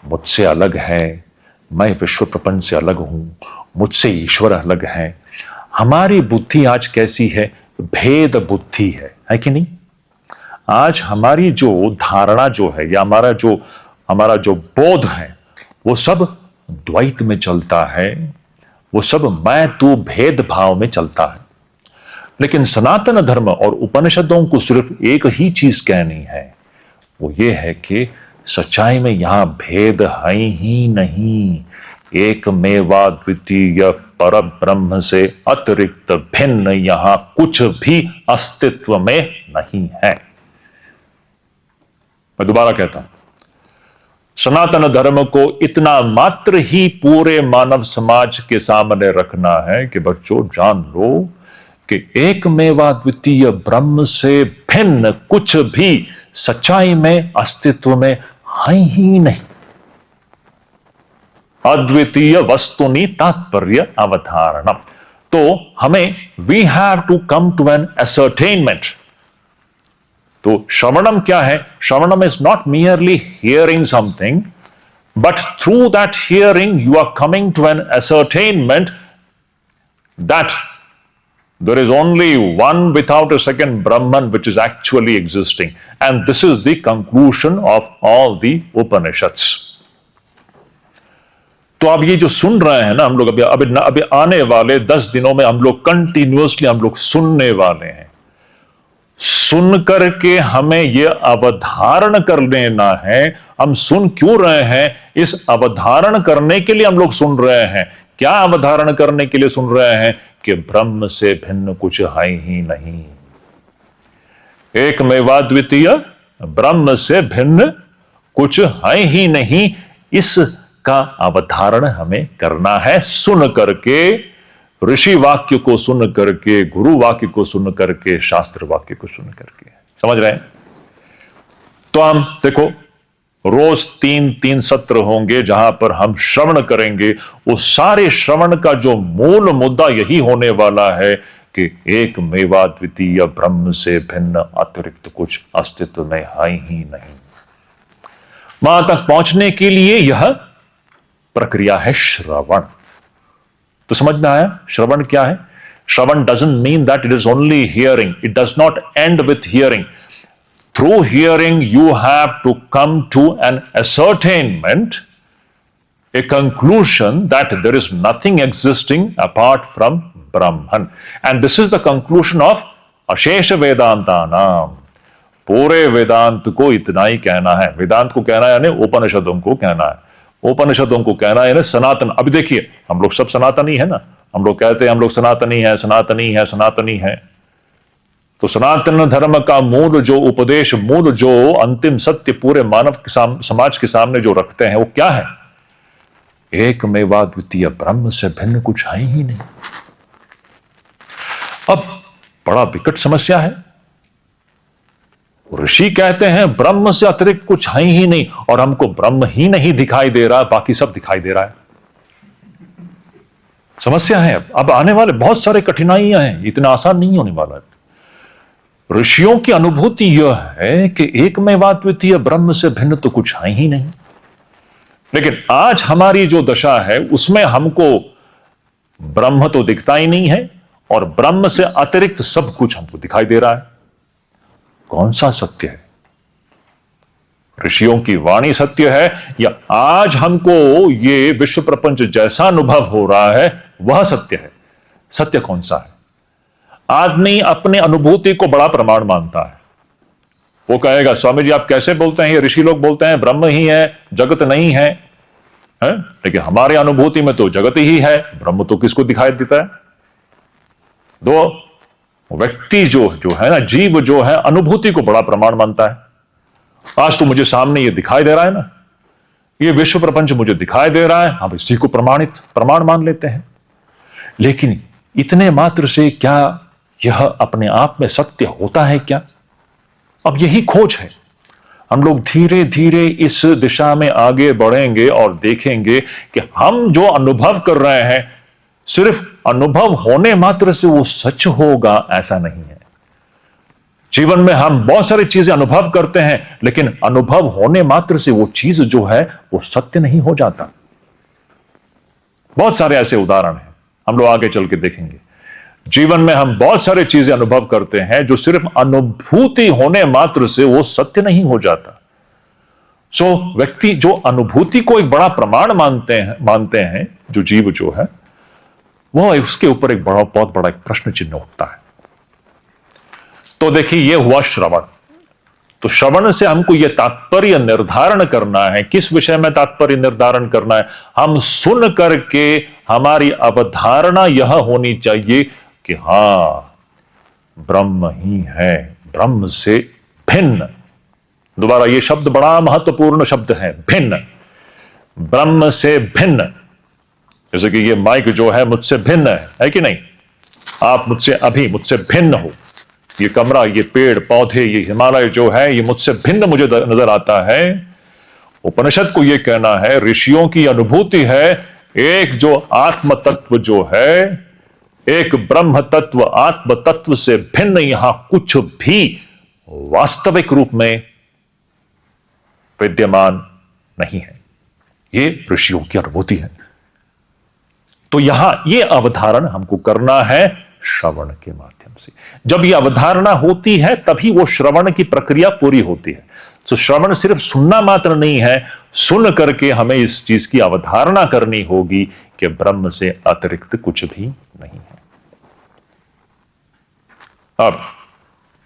मुझसे अलग है, मैं विश्व प्रपंच से अलग हूं, मुझसे ईश्वर अलग है। हमारी बुद्धि आज कैसी है? भेद बुद्धि है कि नहीं? आज हमारी जो धारणा जो है या हमारा जो बोध है, वो सब द्वैत में चलता है, वो सब मैं तू भेद भाव में चलता है। लेकिन सनातन धर्म और उपनिषदों को सिर्फ एक ही चीज कहनी है, वो ये है कि सच्चाई में यहां भेद है ही नहीं, एक मेवा द्वितीय पर ब्रह्म से अतिरिक्त भिन्न यहां कुछ भी अस्तित्व में नहीं है। मैं दोबारा कहता हूं, सनातन धर्म को इतना मात्र ही पूरे मानव समाज के सामने रखना है कि बच्चों जान लो कि एकमेवाद्वितीय ब्रह्म से भिन्न कुछ भी सच्चाई में अस्तित्व में है ही नहीं। अद्वितीय वस्तुनि तात्पर्य अवधारणम। तो हमें we have to come to an ascertainment. तो श्रवणम क्या है? Shravanam is not merely hearing something, but through that hearing you are coming to an ascertainment that there is only one without a second Brahman which is actually existing, and this is the conclusion of all the Upanishads. तो अब ये जो सुन रहे हैं ना हम लोग, अभी आने वाले 10 दिनों में हम लोग कंटिन्यूअसली हम लोग सुनने वाले हैं। सुन करके हमें यह अवधारण कर लेना है, हम सुन क्यों रहे हैं, इस अवधारण करने के लिए हम लोग सुन रहे हैं। क्या अवधारण करने के लिए सुन रहे हैं? कि ब्रह्म से भिन्न कुछ है ही नहीं, एकमेवाद्वितीय ब्रह्म से भिन्न कुछ है ही नहीं। इसका अवधारण हमें करना है सुन करके, ऋषि वाक्य को सुन करके, गुरु वाक्य को सुन करके, शास्त्र वाक्य को सुन करके। समझ रहे हैं? तो हम देखो रोज 3 सत्र होंगे जहां पर हम श्रवण करेंगे। वो सारे श्रवण का जो मूल मुद्दा यही होने वाला है कि एक मेवाद्वितीय ब्रह्म से भिन्न अतिरिक्त कुछ अस्तित्व में है ही नहीं। वहां तक पहुंचने के लिए यह प्रक्रिया है श्रवण। तो समझ में आया श्रवण क्या है? Shravan doesn't mean that it is only hearing, it does not end with hearing. Through hearing, you have to come to an ascertainment, a conclusion that there is nothing existing apart from Brahman. And this is the conclusion of Ashesha Vedantanam. पूरे वेदांत को इतना ही कहना है। वेदांत को कहना है यानी उपनिषदों को कहना है। उपनिषदों को कहना है यानी सनातन। अभी देखिए हम लोग सब सनातनी है ना, हम लोग कहते हैं हम लोग सनातनी है, सनातनी है, सनातनी है। तो सनातन धर्म का मूल जो उपदेश, मूल जो अंतिम सत्य पूरे मानव समाज के सामने जो रखते हैं वो क्या है? एकमेवाद्वितीय ब्रह्म से भिन्न कुछ है ही नहीं। अब बड़ा विकट समस्या है। ऋषि कहते हैं ब्रह्म से अतिरिक्त कुछ है ही नहीं, और हमको ब्रह्म ही नहीं दिखाई दे रहा, बाकी सब दिखाई दे रहा है। समस्या है। अब आने वाले बहुत सारे कठिनाइयां हैं, इतना आसान नहीं होने वाला है। ऋषियों की अनुभूति यह है कि एकमेवाद्वितीय ब्रह्म से भिन्न तो कुछ है ही नहीं। लेकिन आज हमारी जो दशा है उसमें हमको ब्रह्म तो दिखता ही नहीं है, और ब्रह्म से अतिरिक्त सब कुछ हमको दिखाई दे रहा है। कौन सा सत्य है? ऋषियों की वाणी सत्य है, या आज हमको ये विश्व प्रपंच जैसा अनुभव हो रहा है वह सत्य है? सत्य कौन सा है? आदमी अपने अनुभूति को बड़ा प्रमाण मानता है। वो कहेगा स्वामी जी आप कैसे बोलते हैं, ये ऋषि लोग बोलते हैं ब्रह्म ही है, जगत नहीं है, लेकिन हमारे अनुभूति में तो जगत ही है, ब्रह्म तो किसको दिखाई देता है? दो व्यक्ति जो है ना, जीव जो है अनुभूति को बड़ा प्रमाण मानता है। आज तो मुझे सामने ये दिखाई दे रहा है ना, ये विश्व प्रपंच मुझे दिखाई दे रहा है, हम इसी को प्रमाण मान लेते हैं। लेकिन इतने मात्र से क्या यह अपने आप में सत्य होता है क्या? अब यही खोज है। हम लोग धीरे धीरे इस दिशा में आगे बढ़ेंगे और देखेंगे कि हम जो अनुभव कर रहे हैं सिर्फ अनुभव होने मात्र से वो सच होगा ऐसा नहीं है। जीवन में हम बहुत सारी चीजें अनुभव करते हैं, लेकिन अनुभव होने मात्र से वो चीज जो है वो सत्य नहीं हो जाता। बहुत सारे ऐसे उदाहरण हैं, हम लोग आगे चल के देखेंगे। जीवन में हम बहुत सारी चीजें अनुभव करते हैं जो सिर्फ अनुभूति होने मात्र से वो सत्य नहीं हो जाता। सो व्यक्ति जो अनुभूति को एक बड़ा प्रमाण मानते हैं जो जीव जो है, वो उसके ऊपर एक बहुत बड़ा एक प्रश्न चिन्ह उठता है। तो देखिए ये हुआ श्रवण। तो श्रवण से हमको यह तात्पर्य निर्धारण करना है। किस विषय में तात्पर्य निर्धारण करना है? हम सुन करके हमारी अवधारणा यह होनी चाहिए कि हां, ब्रह्म ही है, ब्रह्म से भिन्न। दोबारा, यह शब्द बड़ा महत्वपूर्ण शब्द है, भिन्न, ब्रह्म से भिन्न। जैसे कि ये माइक जो है मुझसे भिन्न है कि नहीं? आप मुझसे भिन्न हो। ये कमरा, ये पेड़ पौधे, ये हिमालय जो है, ये मुझसे भिन्न मुझे नजर आता है। उपनिषद को यह कहना है, ऋषियों की अनुभूति है, एक जो आत्म तत्व जो है, एक ब्रह्म तत्व, आत्म तत्व से भिन्न यहां कुछ भी वास्तविक रूप में विद्यमान नहीं है। यह ऋषियों की अनुभूति है। तो यहां यह अवधारण हमको करना है श्रवण के माध्यम से। जब यह अवधारणा होती है तभी वो श्रवण की प्रक्रिया पूरी होती है। तो श्रवण सिर्फ सुनना मात्र नहीं है, सुन करके हमें इस चीज की अवधारणा करनी होगी कि ब्रह्म से अतिरिक्त कुछ भी नहीं है। अब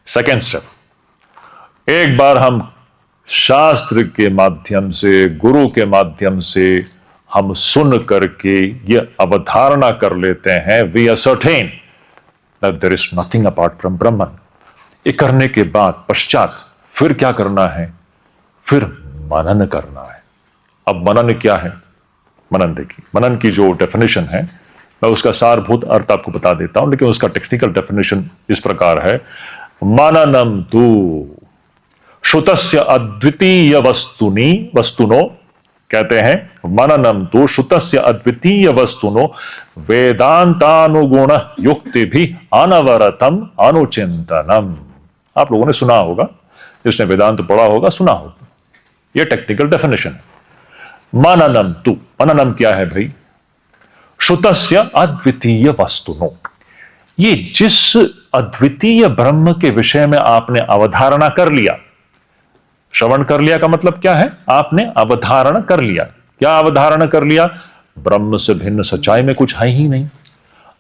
सेकेंड स्टेप, एक बार हम शास्त्र के माध्यम से, गुरु के माध्यम से हम सुन करके यह अवधारणा कर लेते हैं, we ascertain that there is nothing apart from Brahman. ये करने के बाद पश्चात फिर क्या करना है? फिर मनन करना है। अब मनन क्या है? मनन देखिए, मनन की जो डेफिनेशन है, मैं उसका सारभूत अर्थ आपको बता देता हूं, लेकिन उसका टेक्निकल डेफिनेशन इस प्रकार है, मननम तु श्रुतस्य अद्वितीय वस्तुनो, कहते हैं मननम तु श्रुतस्य अद्वितीय वस्तुनो वेदांतानुगुण युक्ति भी अनवरतम अनुचिंतनम। आप लोगों ने सुना होगा, जिसने वेदांत पढ़ा होगा सुना होगा, यह टेक्निकल डेफिनेशन है। मननम तु, मननम क्या है भाई? श्रुतस्य अद्वितीय वस्तुनो, ये जिस अद्वितीय ब्रह्म के विषय में आपने अवधारणा कर लिया, श्रवण कर लिया का मतलब क्या है? आपने अवधारण कर लिया। क्या अवधारण कर लिया? ब्रह्म से भिन्न सच्चाई में कुछ है ही नहीं।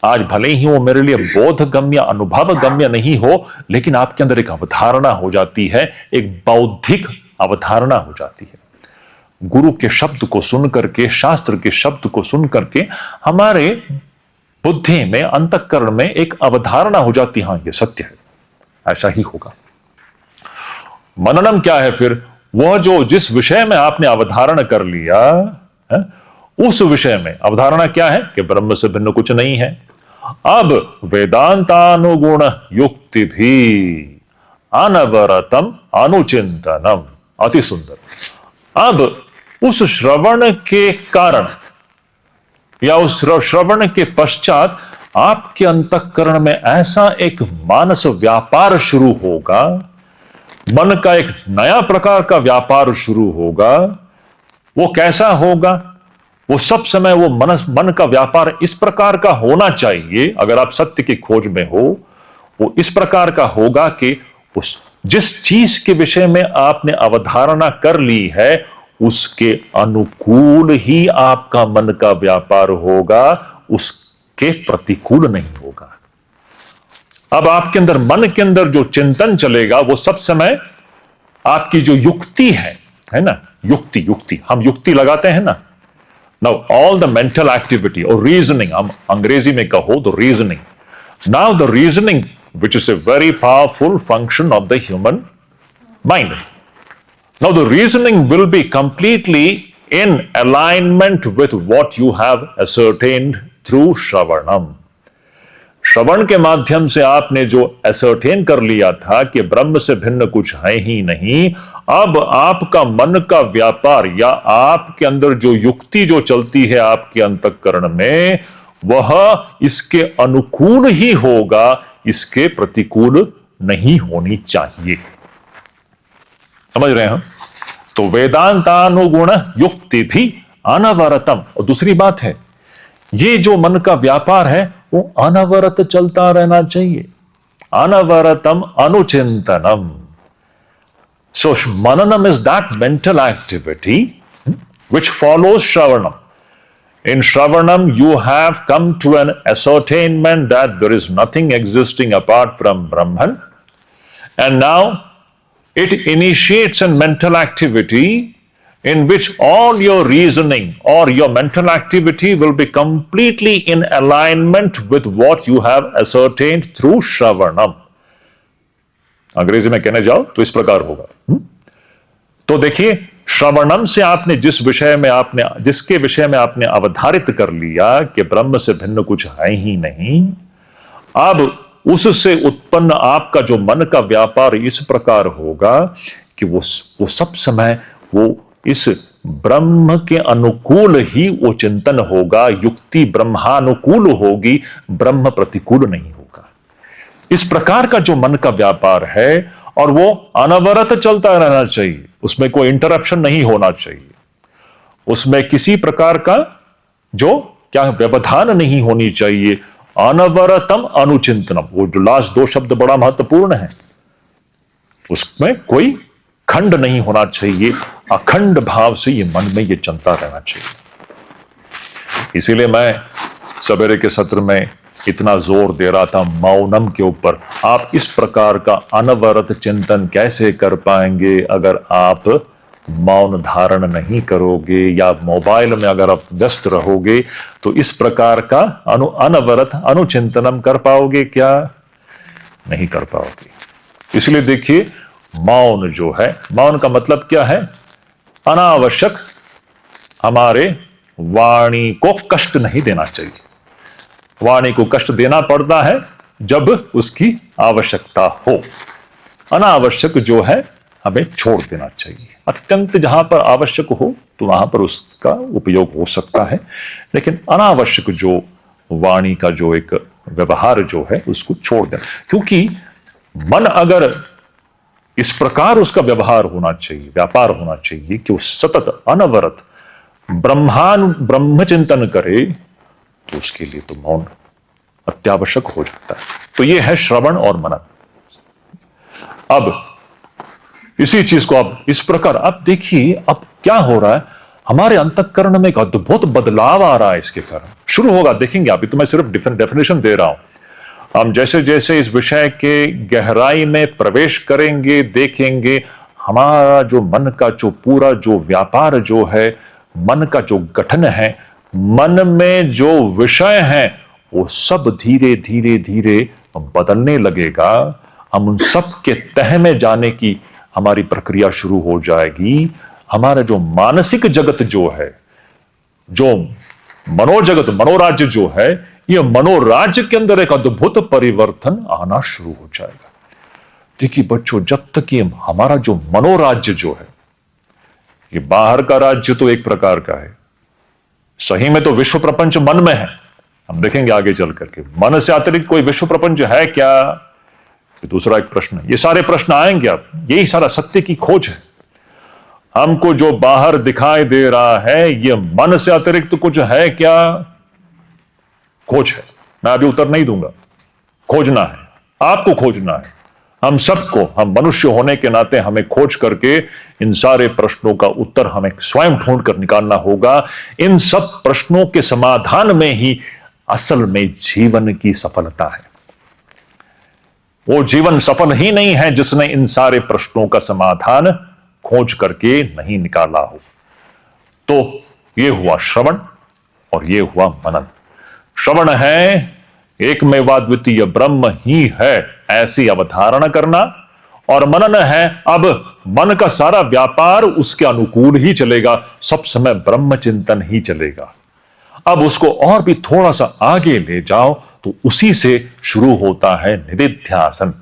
आज भले ही वो मेरे लिए बोध गम्य, अनुभव गम्य नहीं हो, लेकिन आपके अंदर एक अवधारणा हो जाती है, एक बौद्धिक अवधारणा हो जाती है। गुरु के शब्द को सुन करके, शास्त्र के शब्द को सुन करके हमारे बुद्धि में, अंतःकरण में एक अवधारणा हो जाती है, हां ये सत्य है, ऐसा ही होगा। मननम क्या है फिर? वह जो जिस विषय में आपने अवधारण कर लिया है, उस विषय में अवधारणा क्या है? कि ब्रह्म से भिन्न कुछ नहीं है। अब वेदांतानुगुण युक्ति भी अनवरतम अनुचिंतनम, अति सुंदर। अब उस श्रवण के कारण या उस श्रवण के पश्चात आपके अंतःकरण में ऐसा एक मानस व्यापार शुरू होगा, मन का एक नया प्रकार का व्यापार शुरू होगा। वो कैसा होगा? वो सब समय वो मन का व्यापार इस प्रकार का होना चाहिए, अगर आप सत्य की खोज में हो, वो इस प्रकार का होगा कि उस जिस चीज के विषय में आपने अवधारणा कर ली है, उसके अनुकूल ही आपका मन का व्यापार होगा, उसके प्रतिकूल नहीं होगा। अब आपके अंदर, मन के अंदर जो चिंतन चलेगा, वो सब समय आपकी जो युक्ति है ना, युक्ति हम युक्ति लगाते हैं ना। Now all the mental activity और रीजनिंग, हम अंग्रेजी में कहो तो reasoning, now the reasoning which is a very powerful function of the human mind. Now the reasoning will be completely in alignment with what you have ascertained through Shravanam. श्रवण के माध्यम से आपने जो असर्टेन कर लिया था कि ब्रह्म से भिन्न कुछ है ही नहीं, अब आपका मन का व्यापार या आपके अंदर जो युक्ति जो चलती है आपके अंतःकरण में, वह इसके अनुकूल ही होगा, इसके प्रतिकूल नहीं होनी चाहिए। समझ रहे हैं? तो वेदांतानुगुण युक्ति भी अनवरतम। और दूसरी बात है, ये जो मन का व्यापार है वो अनवरत चलता रहना चाहिए, अनवरतम अनुचिंतनम। So mananam is that mental activity which follows Shravanam. In Shravanam, you have come to an ascertainment that there is nothing existing apart from Brahman, and now it initiates a mental activity in which all your reasoning or your mental activity will be completely in alignment with what you have ascertained through Shravanam. अंग्रेजी में कहने जाओ तो इस प्रकार होगा। तो देखिए, श्रवणम से आपने जिसके विषय में आपने अवधारित कर लिया कि ब्रह्म से भिन्न कुछ है ही नहीं, अब उससे उत्पन्न आपका जो मन का व्यापार इस प्रकार होगा कि वो सब समय वो इस ब्रह्म के अनुकूल ही वो चिंतन होगा। युक्ति ब्रह्मानुकूल होगी, ब्रह्म प्रतिकूल नहीं होगा। इस प्रकार का जो मन का व्यापार है, और वो अनवरत चलता रहना चाहिए, उसमें कोई इंटरप्शन नहीं होना चाहिए, उसमें किसी प्रकार का जो क्या व्यवधान नहीं होनी चाहिए। अनवरतम अनुचिंतनम, वो जो लास्ट दो शब्द बड़ा महत्वपूर्ण है, उसमें कोई खंड नहीं होना चाहिए। अखंड भाव से ये मन में ये चलता रहना चाहिए। इसीलिए मैं सवेरे के सत्र में इतना जोर दे रहा था मौनम के ऊपर। आप इस प्रकार का अनवरत चिंतन कैसे कर पाएंगे अगर आप मौन धारण नहीं करोगे, या मोबाइल में अगर आप व्यस्त रहोगे, तो इस प्रकार का अनवरत अनुचिंतनम कर पाओगे क्या? नहीं कर पाओगे। इसलिए देखिए, मौन जो है, मौन का मतलब क्या है? अनावश्यक हमारे वाणी को कष्ट नहीं देना चाहिए। वाणी को कष्ट देना पड़ता है जब उसकी आवश्यकता हो। अनावश्यक जो है हमें छोड़ देना चाहिए। अत्यंत जहां पर आवश्यक हो तो वहां पर उसका उपयोग हो सकता है, लेकिन अनावश्यक जो वाणी का जो एक व्यवहार जो है उसको छोड़ देना। क्योंकि मन अगर इस प्रकार उसका व्यवहार होना चाहिए, व्यापार होना चाहिए कि वो सतत अनवरत ब्रह्म चिंतन करे, तो उसके लिए तो मौन अत्यावश्यक हो जाता है। तो ये है श्रवण और मनन। अब इसी चीज को अब इस प्रकार, अब देखिए अब क्या हो रहा है, हमारे अंतःकरण में एक अद्भुत बदलाव आ रहा है। इसके कारण शुरू होगा, देखेंगे। अभी तो मैं सिर्फ डेफिनेशन दे रहा हूं। हम जैसे जैसे इस विषय के गहराई में प्रवेश करेंगे, देखेंगे हमारा जो मन का जो पूरा जो व्यापार जो है, मन का जो गठन है, मन में जो विषय है, वो सब धीरे धीरे धीरे बदलने लगेगा। हम उन सब के तह में जाने की हमारी प्रक्रिया शुरू हो जाएगी। हमारा जो मानसिक जगत जो है, जो मनोजगत, मनोराज्य जो है, ये मनोराज्य के अंदर एक अद्भुत परिवर्तन आना शुरू हो जाएगा। देखिए बच्चों, जब तक ये हमारा जो मनोराज्य जो है, ये बाहर का राज्य तो एक प्रकार का है, सही में तो विश्व प्रपंच मन में है। हम देखेंगे आगे चल करके मन से अतिरिक्त कोई विश्व प्रपंच है क्या, ये दूसरा एक प्रश्न है। ये सारे प्रश्न आएंगे। अब यही सारा सत्य की खोज है। हमको जो बाहर दिखाई दे रहा है, ये मन से अतिरिक्त कुछ है क्या? खोज है। मैं अभी उत्तर नहीं दूंगा। खोजना है, आपको खोजना है, हम सबको। हम मनुष्य होने के नाते हमें खोज करके इन सारे प्रश्नों का उत्तर हमें स्वयं ढूंढ कर निकालना होगा। इन सब प्रश्नों के समाधान में ही असल में जीवन की सफलता है। वो जीवन सफल ही नहीं है जिसने इन सारे प्रश्नों का समाधान खोज करके नहीं निकाला हो। तो ये हुआ श्रवण और ये हुआ मनन। श्रवण है एकमेवाद्वितीय ब्रह्म ही है, ऐसी अवधारणा करना, और मनन है अब मन का सारा व्यापार उसके अनुकूल ही चलेगा, सब समय ब्रह्म चिंतन ही चलेगा। अब उसको और भी थोड़ा सा आगे ले जाओ तो उसी से शुरू होता है निदिध्यासन।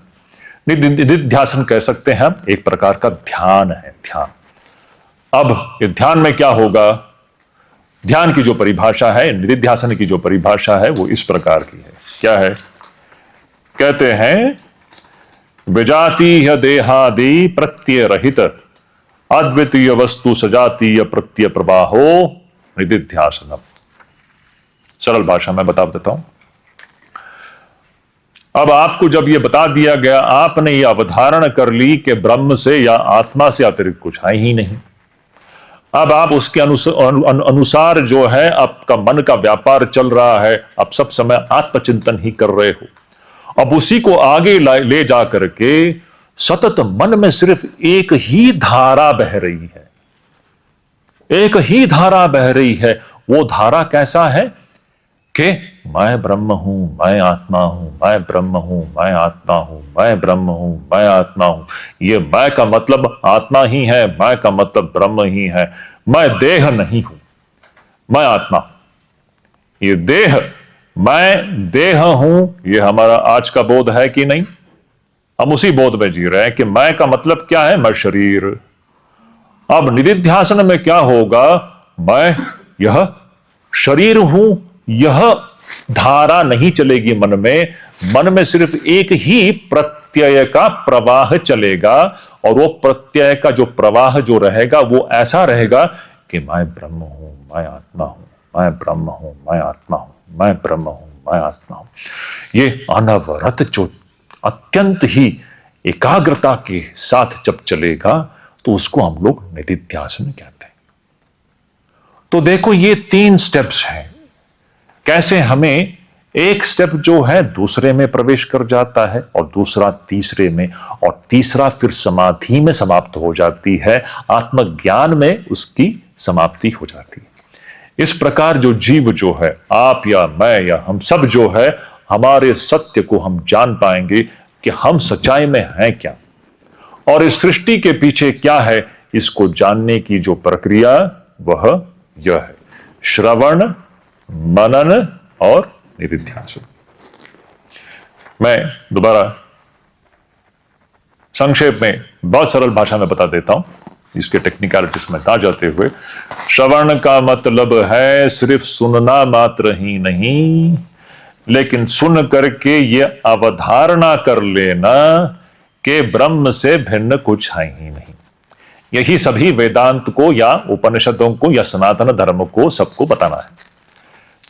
निदिध्यासन कह सकते हैं हम, एक प्रकार का ध्यान है, ध्यान। अब इस ध्यान में क्या होगा? ध्यान की जो परिभाषा है, निदिध्यासन की जो परिभाषा है, वो इस प्रकार की है। क्या है? कहते हैं विजातीय देहादि प्रत्यय रहित अद्वितीय वस्तु सजातीय प्रत्यय प्रवाहो निदिध्यासनम। सरल भाषा में बता देता हूं। अब आपको जब यह बता दिया गया, आपने यह अवधारणा कर ली कि ब्रह्म से या आत्मा से अतिरिक्त कुछ है ही नहीं। अब आप उसके अनुसार जो है आपका मन का व्यापार चल रहा है, आप सब समय आत्मचिंतन ही कर रहे हो। अब उसी को आगे ले जा करके सतत मन में सिर्फ एक ही धारा बह रही है, एक ही धारा बह रही है। वो धारा कैसा है कि मैं ब्रह्म हूं, मैं आत्मा हूं, मैं ब्रह्म हूं, मैं आत्मा हूं, मैं ब्रह्म हूं, मैं आत्मा हूं। ये मैं का मतलब आत्मा ही है, मैं का मतलब ब्रह्म ही है। मैं देह नहीं हूं, मैं आत्मा हूं। ये देह, मैं देह हूं, ये हमारा आज का बोध है कि नहीं? हम उसी बोध में जी रहे हैं कि मैं का मतलब क्या है? मैं शरीर। अब निदिध्यासन में क्या होगा? मैं यह शरीर हूं, यह धारा नहीं चलेगी मन में। मन में सिर्फ एक ही प्रत्यय का प्रवाह चलेगा, और वो प्रत्यय का जो प्रवाह जो रहेगा वो ऐसा रहेगा कि मैं ब्रह्म हूं, मैं आत्मा हूं, मैं ब्रह्म हूं, मैं आत्मा हूं, मैं ब्रह्म हूं, मैं आत्मा हूं। ये अनवरत जो अत्यंत ही एकाग्रता के साथ जब चलेगा तो उसको हम लोग निदिध्यासन कहते हैं। तो देखो, ये 3 स्टेप्स हैं। कैसे हमें एक स्टेप जो है दूसरे में प्रवेश कर जाता है, और दूसरा तीसरे में, और तीसरा फिर समाधि में समाप्त हो जाती है, आत्मज्ञान में उसकी समाप्ति हो जाती है। इस प्रकार जो जीव जो है, आप या मैं या हम सब जो है, हमारे सत्य को हम जान पाएंगे कि हम सच्चाई में हैं क्या, और इस सृष्टि के पीछे क्या है। इसको जानने की जो प्रक्रिया वह यह है: श्रवण, मनन और निदिध्यासन। मैं दोबारा संक्षेप में बहुत सरल भाषा में बता देता हूं, इसके टेक्निकलिटीज में ना जाते हुए। श्रवण का मतलब है सिर्फ सुनना मात्र ही नहीं, लेकिन सुन करके यह अवधारणा कर लेना कि ब्रह्म से भिन्न कुछ है ही नहीं। यही सभी वेदांत को या उपनिषदों को या सनातन धर्म को सबको बताना है।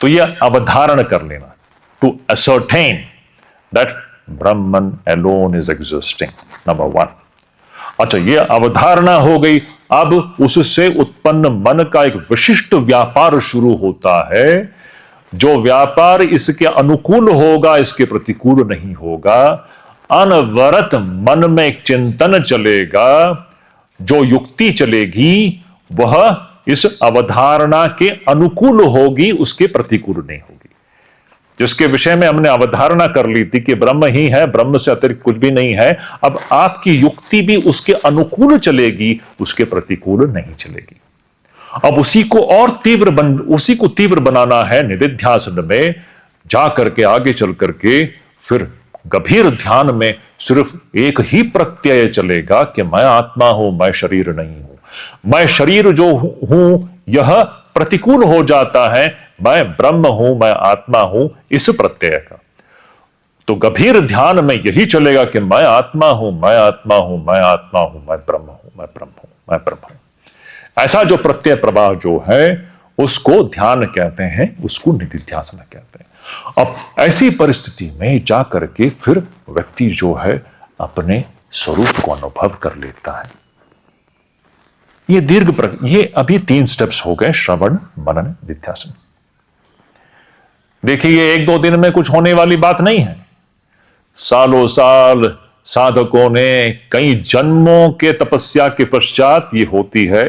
तो यह अवधारण कर लेना, to ascertain that Brahman alone is existing, number 1। अच्छा, यह अवधारणा हो गई। अब उससे उत्पन्न मन का एक विशिष्ट व्यापार शुरू होता है। जो व्यापार इसके अनुकूल होगा, इसके प्रतिकूल नहीं होगा। अनवरत मन में एक चिंतन चलेगा। जो युक्ति चलेगी वह इस अवधारणा के अनुकूल होगी, उसके प्रतिकूल नहीं होगी। जिसके विषय में हमने अवधारणा कर ली थी कि ब्रह्म ही है, ब्रह्म से अतिरिक्त कुछ भी नहीं है, अब आपकी युक्ति भी उसके अनुकूल चलेगी, उसके प्रतिकूल नहीं चलेगी। अब उसी को तीव्र बनाना है निदिध्यासन में जा करके, आगे चल करके फिर गंभीर ध्यान में सिर्फ एक ही प्रत्यय चलेगा कि मैं आत्मा हूं, मैं शरीर नहीं हूं। मैं शरीर जो हूं यह प्रतिकूल हो जाता है, मैं ब्रह्म हूं, मैं आत्मा हूं, इस प्रत्यय का। तो गंभीर ध्यान में यही चलेगा कि मैं आत्मा हूं, मैं आत्मा हूं, मैं आत्मा हूं, मैं ब्रह्म हूं, मैं ब्रह्म हूं, मैं ब्रह्म हूं। ऐसा जो प्रत्यय प्रवाह जो है उसको ध्यान कहते हैं, उसको निदिध्यासन कहते हैं। अब ऐसी परिस्थिति में जाकर के फिर व्यक्ति जो है अपने स्वरूप को अनुभव कर लेता है। ये अभी 3 स्टेप्स हो गए: श्रवण, मनन, निदिध्यासन। देखिए, ये 1-2 दिन में कुछ होने वाली बात नहीं है। सालों साल साधकों ने कई जन्मों के तपस्या के पश्चात ये होती है।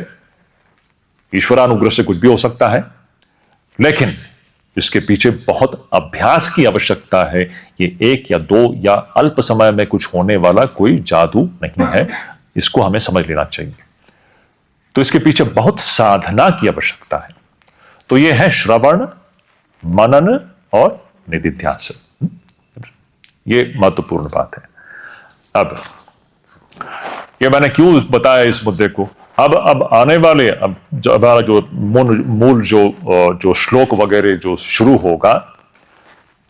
ईश्वरानुग्रह से कुछ भी हो सकता है, लेकिन इसके पीछे बहुत अभ्यास की आवश्यकता है। ये 1 या 2 या अल्प समय में कुछ होने वाला कोई जादू नहीं है, इसको हमें समझ लेना चाहिए। तो इसके पीछे बहुत साधना की आवश्यकता है। तो ये है श्रवण, मनन और निदिध्यासन। ये महत्वपूर्ण बात है। अब ये मैंने क्यों बताया इस मुद्दे को। अब आने वाले हमारा जो मूल जो श्लोक वगैरह जो शुरू होगा,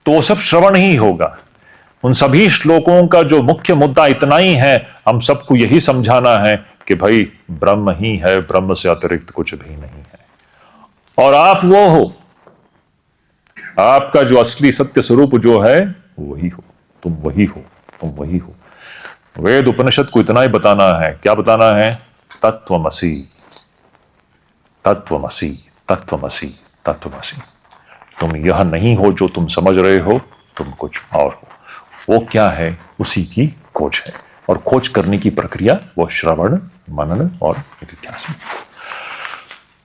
तो वो सब श्रवण ही होगा। उन सभी श्लोकों का जो मुख्य मुद्दा इतना ही है, हम सबको यही समझाना है कि भाई ब्रह्म ही है, ब्रह्म से अतिरिक्त कुछ भी नहीं है। और आप वो हो, आपका जो असली सत्य स्वरूप जो है वही हो, तुम वही हो, तुम वही हो। वेद उपनिषद को इतना ही बताना है। क्या बताना है? तत्वमसि, तत्वमसि, तत्वमसि, तत्वमसि। तुम यह नहीं हो जो तुम समझ रहे हो, तुम कुछ और हो। वो क्या है? उसी की खोज है, और खोज करने की प्रक्रिया वो श्रवण, मनन और निदिध्यासन।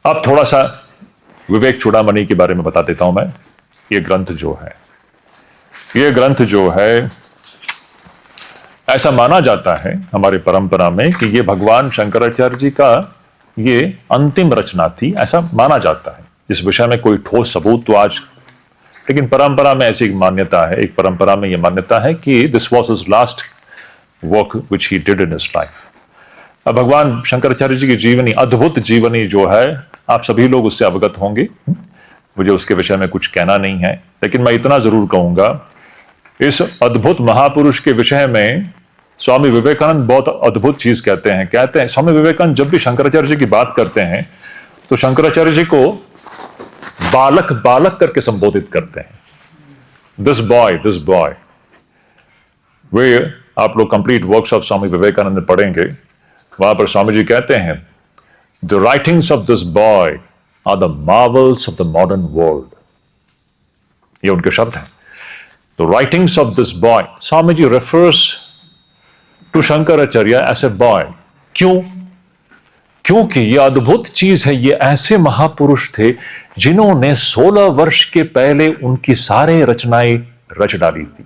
अब थोड़ा सा विवेक चूड़ामणि के बारे में बता देता हूं मैं। ये ग्रंथ जो है ऐसा माना जाता है हमारी परंपरा में कि ये भगवान शंकराचार्य जी का ये अंतिम रचना थी, ऐसा माना जाता है। इस विषय में कोई ठोस सबूत तो आज, लेकिन परंपरा में ऐसी मान्यता है, एक परंपरा में यह मान्यता है कि this was his last work which he did in his life. अब भगवान शंकराचार्य जी की जीवनी, अद्भुत जीवनी जो है, आप सभी लोग उससे अवगत होंगे, मुझे उसके विषय में कुछ कहना नहीं है, लेकिन मैं इतना जरूर कहूंगा, इस अद्भुत महापुरुष के विषय में स्वामी विवेकानंद बहुत अद्भुत चीज कहते हैं। स्वामी विवेकानंद जब भी शंकराचार्य जी की बात करते हैं तो शंकराचार्य जी को बालक बालक करके संबोधित करते हैं। This boy. वे आप लोग complete works of Swami Vivekananda में पढ़ेंगे, वहां पर स्वामी जी कहते हैं, the writings of this boy are the marvels of the modern world. ये उनके शब्द हैं, the writings of this boy. Swami ji refers to Shankaracharya as a boy. क्यों? क्योंकि ये अद्भुत चीज है, ये ऐसे महापुरुष थे जिन्होंने 16 वर्ष के पहले उनकी सारे रचनाएं रच डाली थी।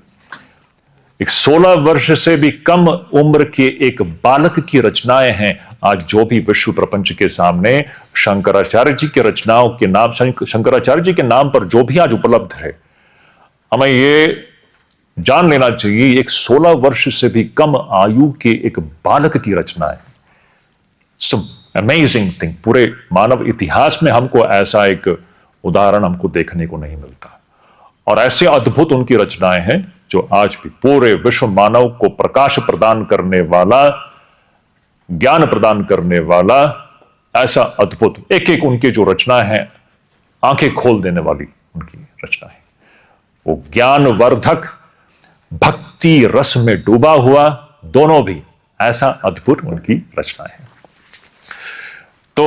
एक 16 वर्ष से भी कम उम्र के एक बालक की रचनाएं हैं आज जो भी विश्व प्रपंच के सामने शंकराचार्य जी की रचनाओं के नाम, शंकराचार्य जी के नाम पर जो भी आज उपलब्ध है, हमें ये जान लेना चाहिए, एक 16 वर्ष से भी कम आयु के एक बालक की रचना है। Amazing thing. पूरे मानव इतिहास में हमको ऐसा एक उदाहरण हमको देखने को नहीं मिलता, और ऐसे अद्भुत उनकी रचनाएं हैं जो आज भी पूरे विश्व मानव को प्रकाश प्रदान करने वाला, ज्ञान प्रदान करने वाला, ऐसा अद्भुत एक एक उनके जो रचनाएं हैं, आंखें खोल देने वाली उनकी रचनाएं, वो ज्ञानवर्धक, भक्ति रस में डूबा हुआ, दोनों भी, ऐसा अद्भुत उनकी रचना है। तो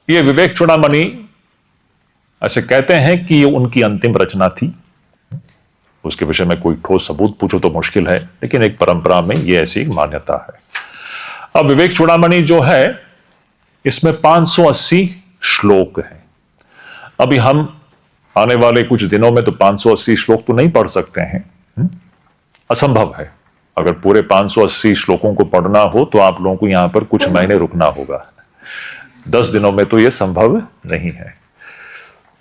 ये विवेक चूड़ामणि ऐसे कहते हैं कि ये उनकी अंतिम रचना थी। उसके विषय में कोई ठोस सबूत पूछो तो मुश्किल है, लेकिन एक परंपरा में ये ऐसी मान्यता है। अब विवेक चूड़ामणि जो है, इसमें 580 श्लोक हैं। अभी हम आने वाले कुछ दिनों में तो 580 श्लोक तो नहीं पढ़ सकते हैं, असंभव है। अगर पूरे 580 श्लोकों को पढ़ना हो तो आप लोगों को यहां पर कुछ महीने रुकना होगा, 10 दिनों में तो यह संभव नहीं है।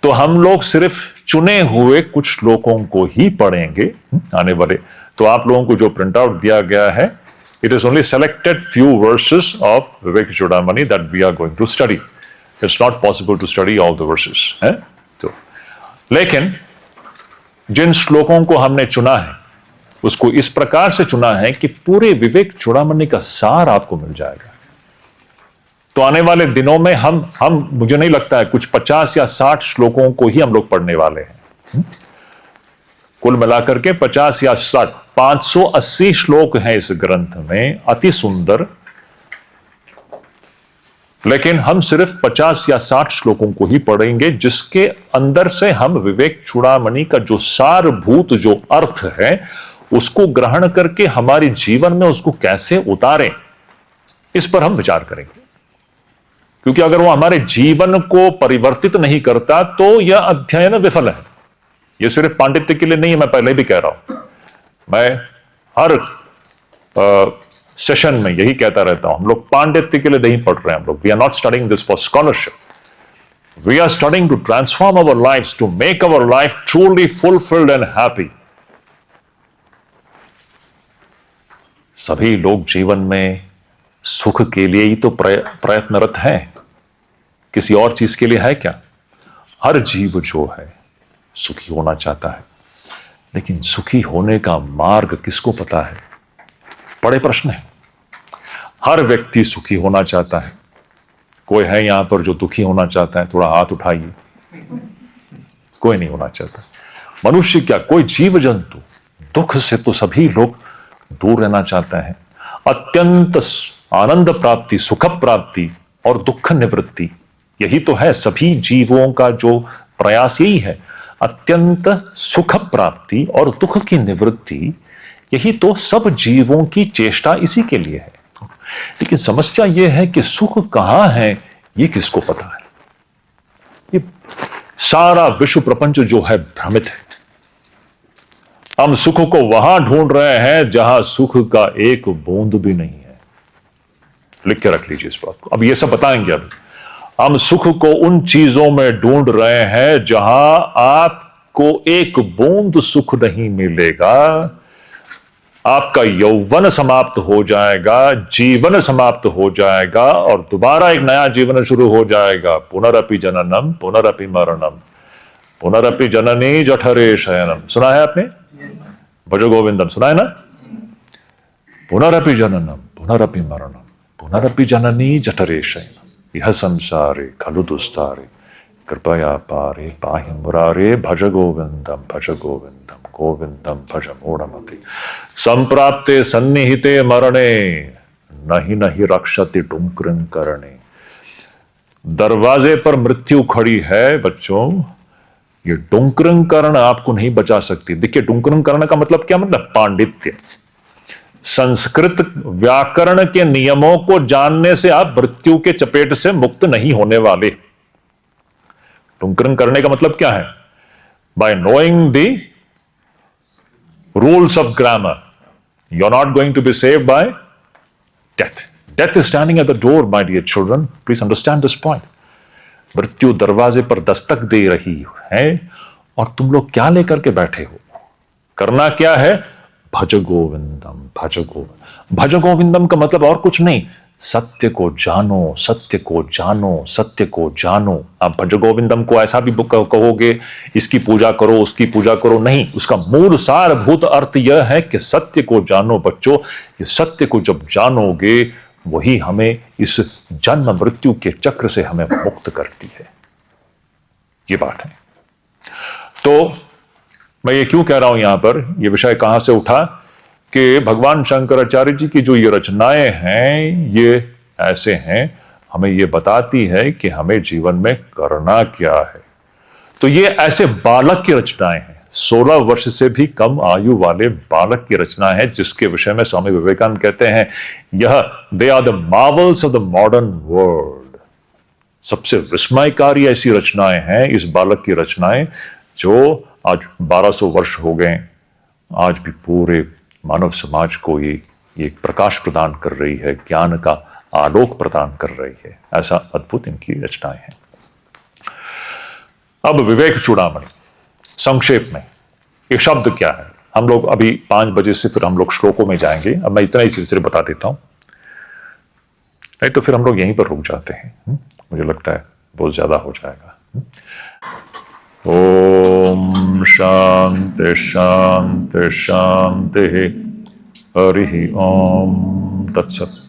तो हम लोग सिर्फ चुने हुए कुछ श्लोकों को ही पढ़ेंगे आने वाले। तो आप लोगों को जो प्रिंट आउट दिया गया है, it is only selected few verses of Vivekachudamani that we are going to study. It's not possible to study all the verses है। तो लेकिन जिन श्लोकों को हमने चुना है उसको इस प्रकार से चुना है कि पूरे विवेक चूड़ामणि का सार आपको मिल जाएगा। तो आने वाले दिनों में हम मुझे नहीं लगता है कुछ 50 या 60 श्लोकों को ही हम लोग पढ़ने वाले हैं। कुल मिलाकर के 50 या 60, 580 श्लोक हैं इस ग्रंथ में, अति सुंदर। लेकिन हम सिर्फ 50 या 60 श्लोकों को ही पढ़ेंगे, जिसके अंदर से हम विवेक चूड़ामणि का जो सारभूत जो अर्थ है उसको ग्रहण करके हमारे जीवन में उसको कैसे उतारें, इस पर हम विचार करेंगे। क्योंकि अगर वो हमारे जीवन को परिवर्तित नहीं करता तो यह अध्ययन विफल है। यह सिर्फ पांडित्य के लिए नहीं है, मैं पहले भी कह रहा हूं, मैं हर सेशन में यही कहता रहता हूं, हम लोग पांडित्य के लिए नहीं पढ़ रहे हैं। हम लोग we are not studying this for scholarship, we are studying to transform our life, to make our life truly fulfilled and happy. सभी लोग जीवन में सुख के लिए ही तो प्रयत्नरत हैं, किसी और चीज के लिए है क्या? हर जीव जो है सुखी होना चाहता है, लेकिन सुखी होने का मार्ग किसको पता है? बड़े प्रश्न है। हर व्यक्ति सुखी होना चाहता है। कोई है यहां पर जो दुखी होना चाहता है? थोड़ा हाथ उठाइए। कोई नहीं होना चाहता। मनुष्य क्या, कोई जीव जंतु, दुख से तो सभी लोग दूर रहना चाहते हैं। अत्यंत आनंद प्राप्ति, सुख प्राप्ति और दुख निवृत्ति, यही तो है सभी जीवों का जो प्रयास, यही है। अत्यंत सुख प्राप्ति और दुख की निवृत्ति, यही तो सब जीवों की चेष्टा इसी के लिए है। लेकिन समस्या यह है कि सुख कहां है ये किसको पता है? सारा विश्व प्रपंच जो है भ्रमित है। हम सुख को वहां ढूंढ रहे हैं जहां सुख का एक बूंद भी नहीं है। लिख के रख लीजिए इस बात को। अब ये सब बताएंगे। अब हम सुख को उन चीजों में ढूंढ रहे हैं जहां आपको एक बूंद सुख नहीं मिलेगा। आपका यौवन समाप्त हो जाएगा, जीवन समाप्त हो जाएगा और दोबारा एक नया जीवन शुरू हो जाएगा। पुनरपि जननम पुनरपि मरणम पुनरपि जननी जठरे शयनम। सुना है आपने? भज गोविंदम सुना है ना? पुनरपि जननम पुनरपि मरणम पुनरपि जननी जठरे शयनम यह संसारे खलु दुस्तारे कृपया पारे पाहि मुरारे भज गोविंदम गोविंदम भज मूढ़मति संप्राप्ते सन्निहिते मरणे नहीं नहीं रक्षति टुंकरं करणे। दरवाजे पर मृत्यु खड़ी है बच्चों, ये टुंकरं करण आपको नहीं बचा सकती। देखिए टुंकरं करण का मतलब क्या? मतलब पांडित्य। संस्कृत व्याकरण के नियमों को जानने से आप मृत्यु के चपेट से मुक्त नहीं होने वाले। टुंकरं करने का मतलब क्या है? By knowing the rules of grammar you are not going to be saved by death. Death is standing at the door my dear children, please understand this point. मृत्यु दरवाजे पर दस्तक दे रही है और तुम लोग क्या लेकर के बैठे हो? करना क्या है? भज गोविंदम भज गोविंदम। भज गोविंदम का मतलब और कुछ नहीं, सत्य को जानो सत्य को जानो सत्य को जानो। आप भज गोविंदम को ऐसा भी कहोगे इसकी पूजा करो उसकी पूजा करो, नहीं। उसका मूल सारभूत अर्थ यह है कि सत्य को जानो बच्चों। ये सत्य को जब जानोगे वही हमें इस जन्म मृत्यु के चक्र से हमें मुक्त करती है। ये बात है। तो मैं ये क्यों कह रहा हूं यहां पर, ये विषय कहां से उठा कि भगवान शंकराचार्य जी की जो ये रचनाएं हैं ये ऐसे हैं, हमें ये बताती है कि हमें जीवन में करना क्या है। तो ये ऐसे बालक की रचनाएं हैं, 16 वर्ष से भी कम आयु वाले बालक की रचना है, जिसके विषय में स्वामी विवेकानंद कहते हैं यह they are the marvels of the modern world. सबसे विस्मयकारी ऐसी रचनाएं हैं इस बालक की रचनाएं, जो आज 1200 वर्ष हो गए, आज भी पूरे मानव समाज को ये एक प्रकाश प्रदान कर रही है, ज्ञान का आलोक प्रदान कर रही है। ऐसा अद्भुत इनकी रचनाएं हैं। अब विवेक चूड़ामणि संक्षेप में ये शब्द क्या है? हम लोग अभी 5 बजे से फिर हम लोग श्लोकों में जाएंगे। अब मैं इतना ही सिलसिले बता देता हूं, नहीं तो फिर हम लोग यहीं पर रुक जाते हैं। मुझे लगता है बहुत ज्यादा हो जाएगा। ओम शांति शांति शांति। हरि ओम तत्सत।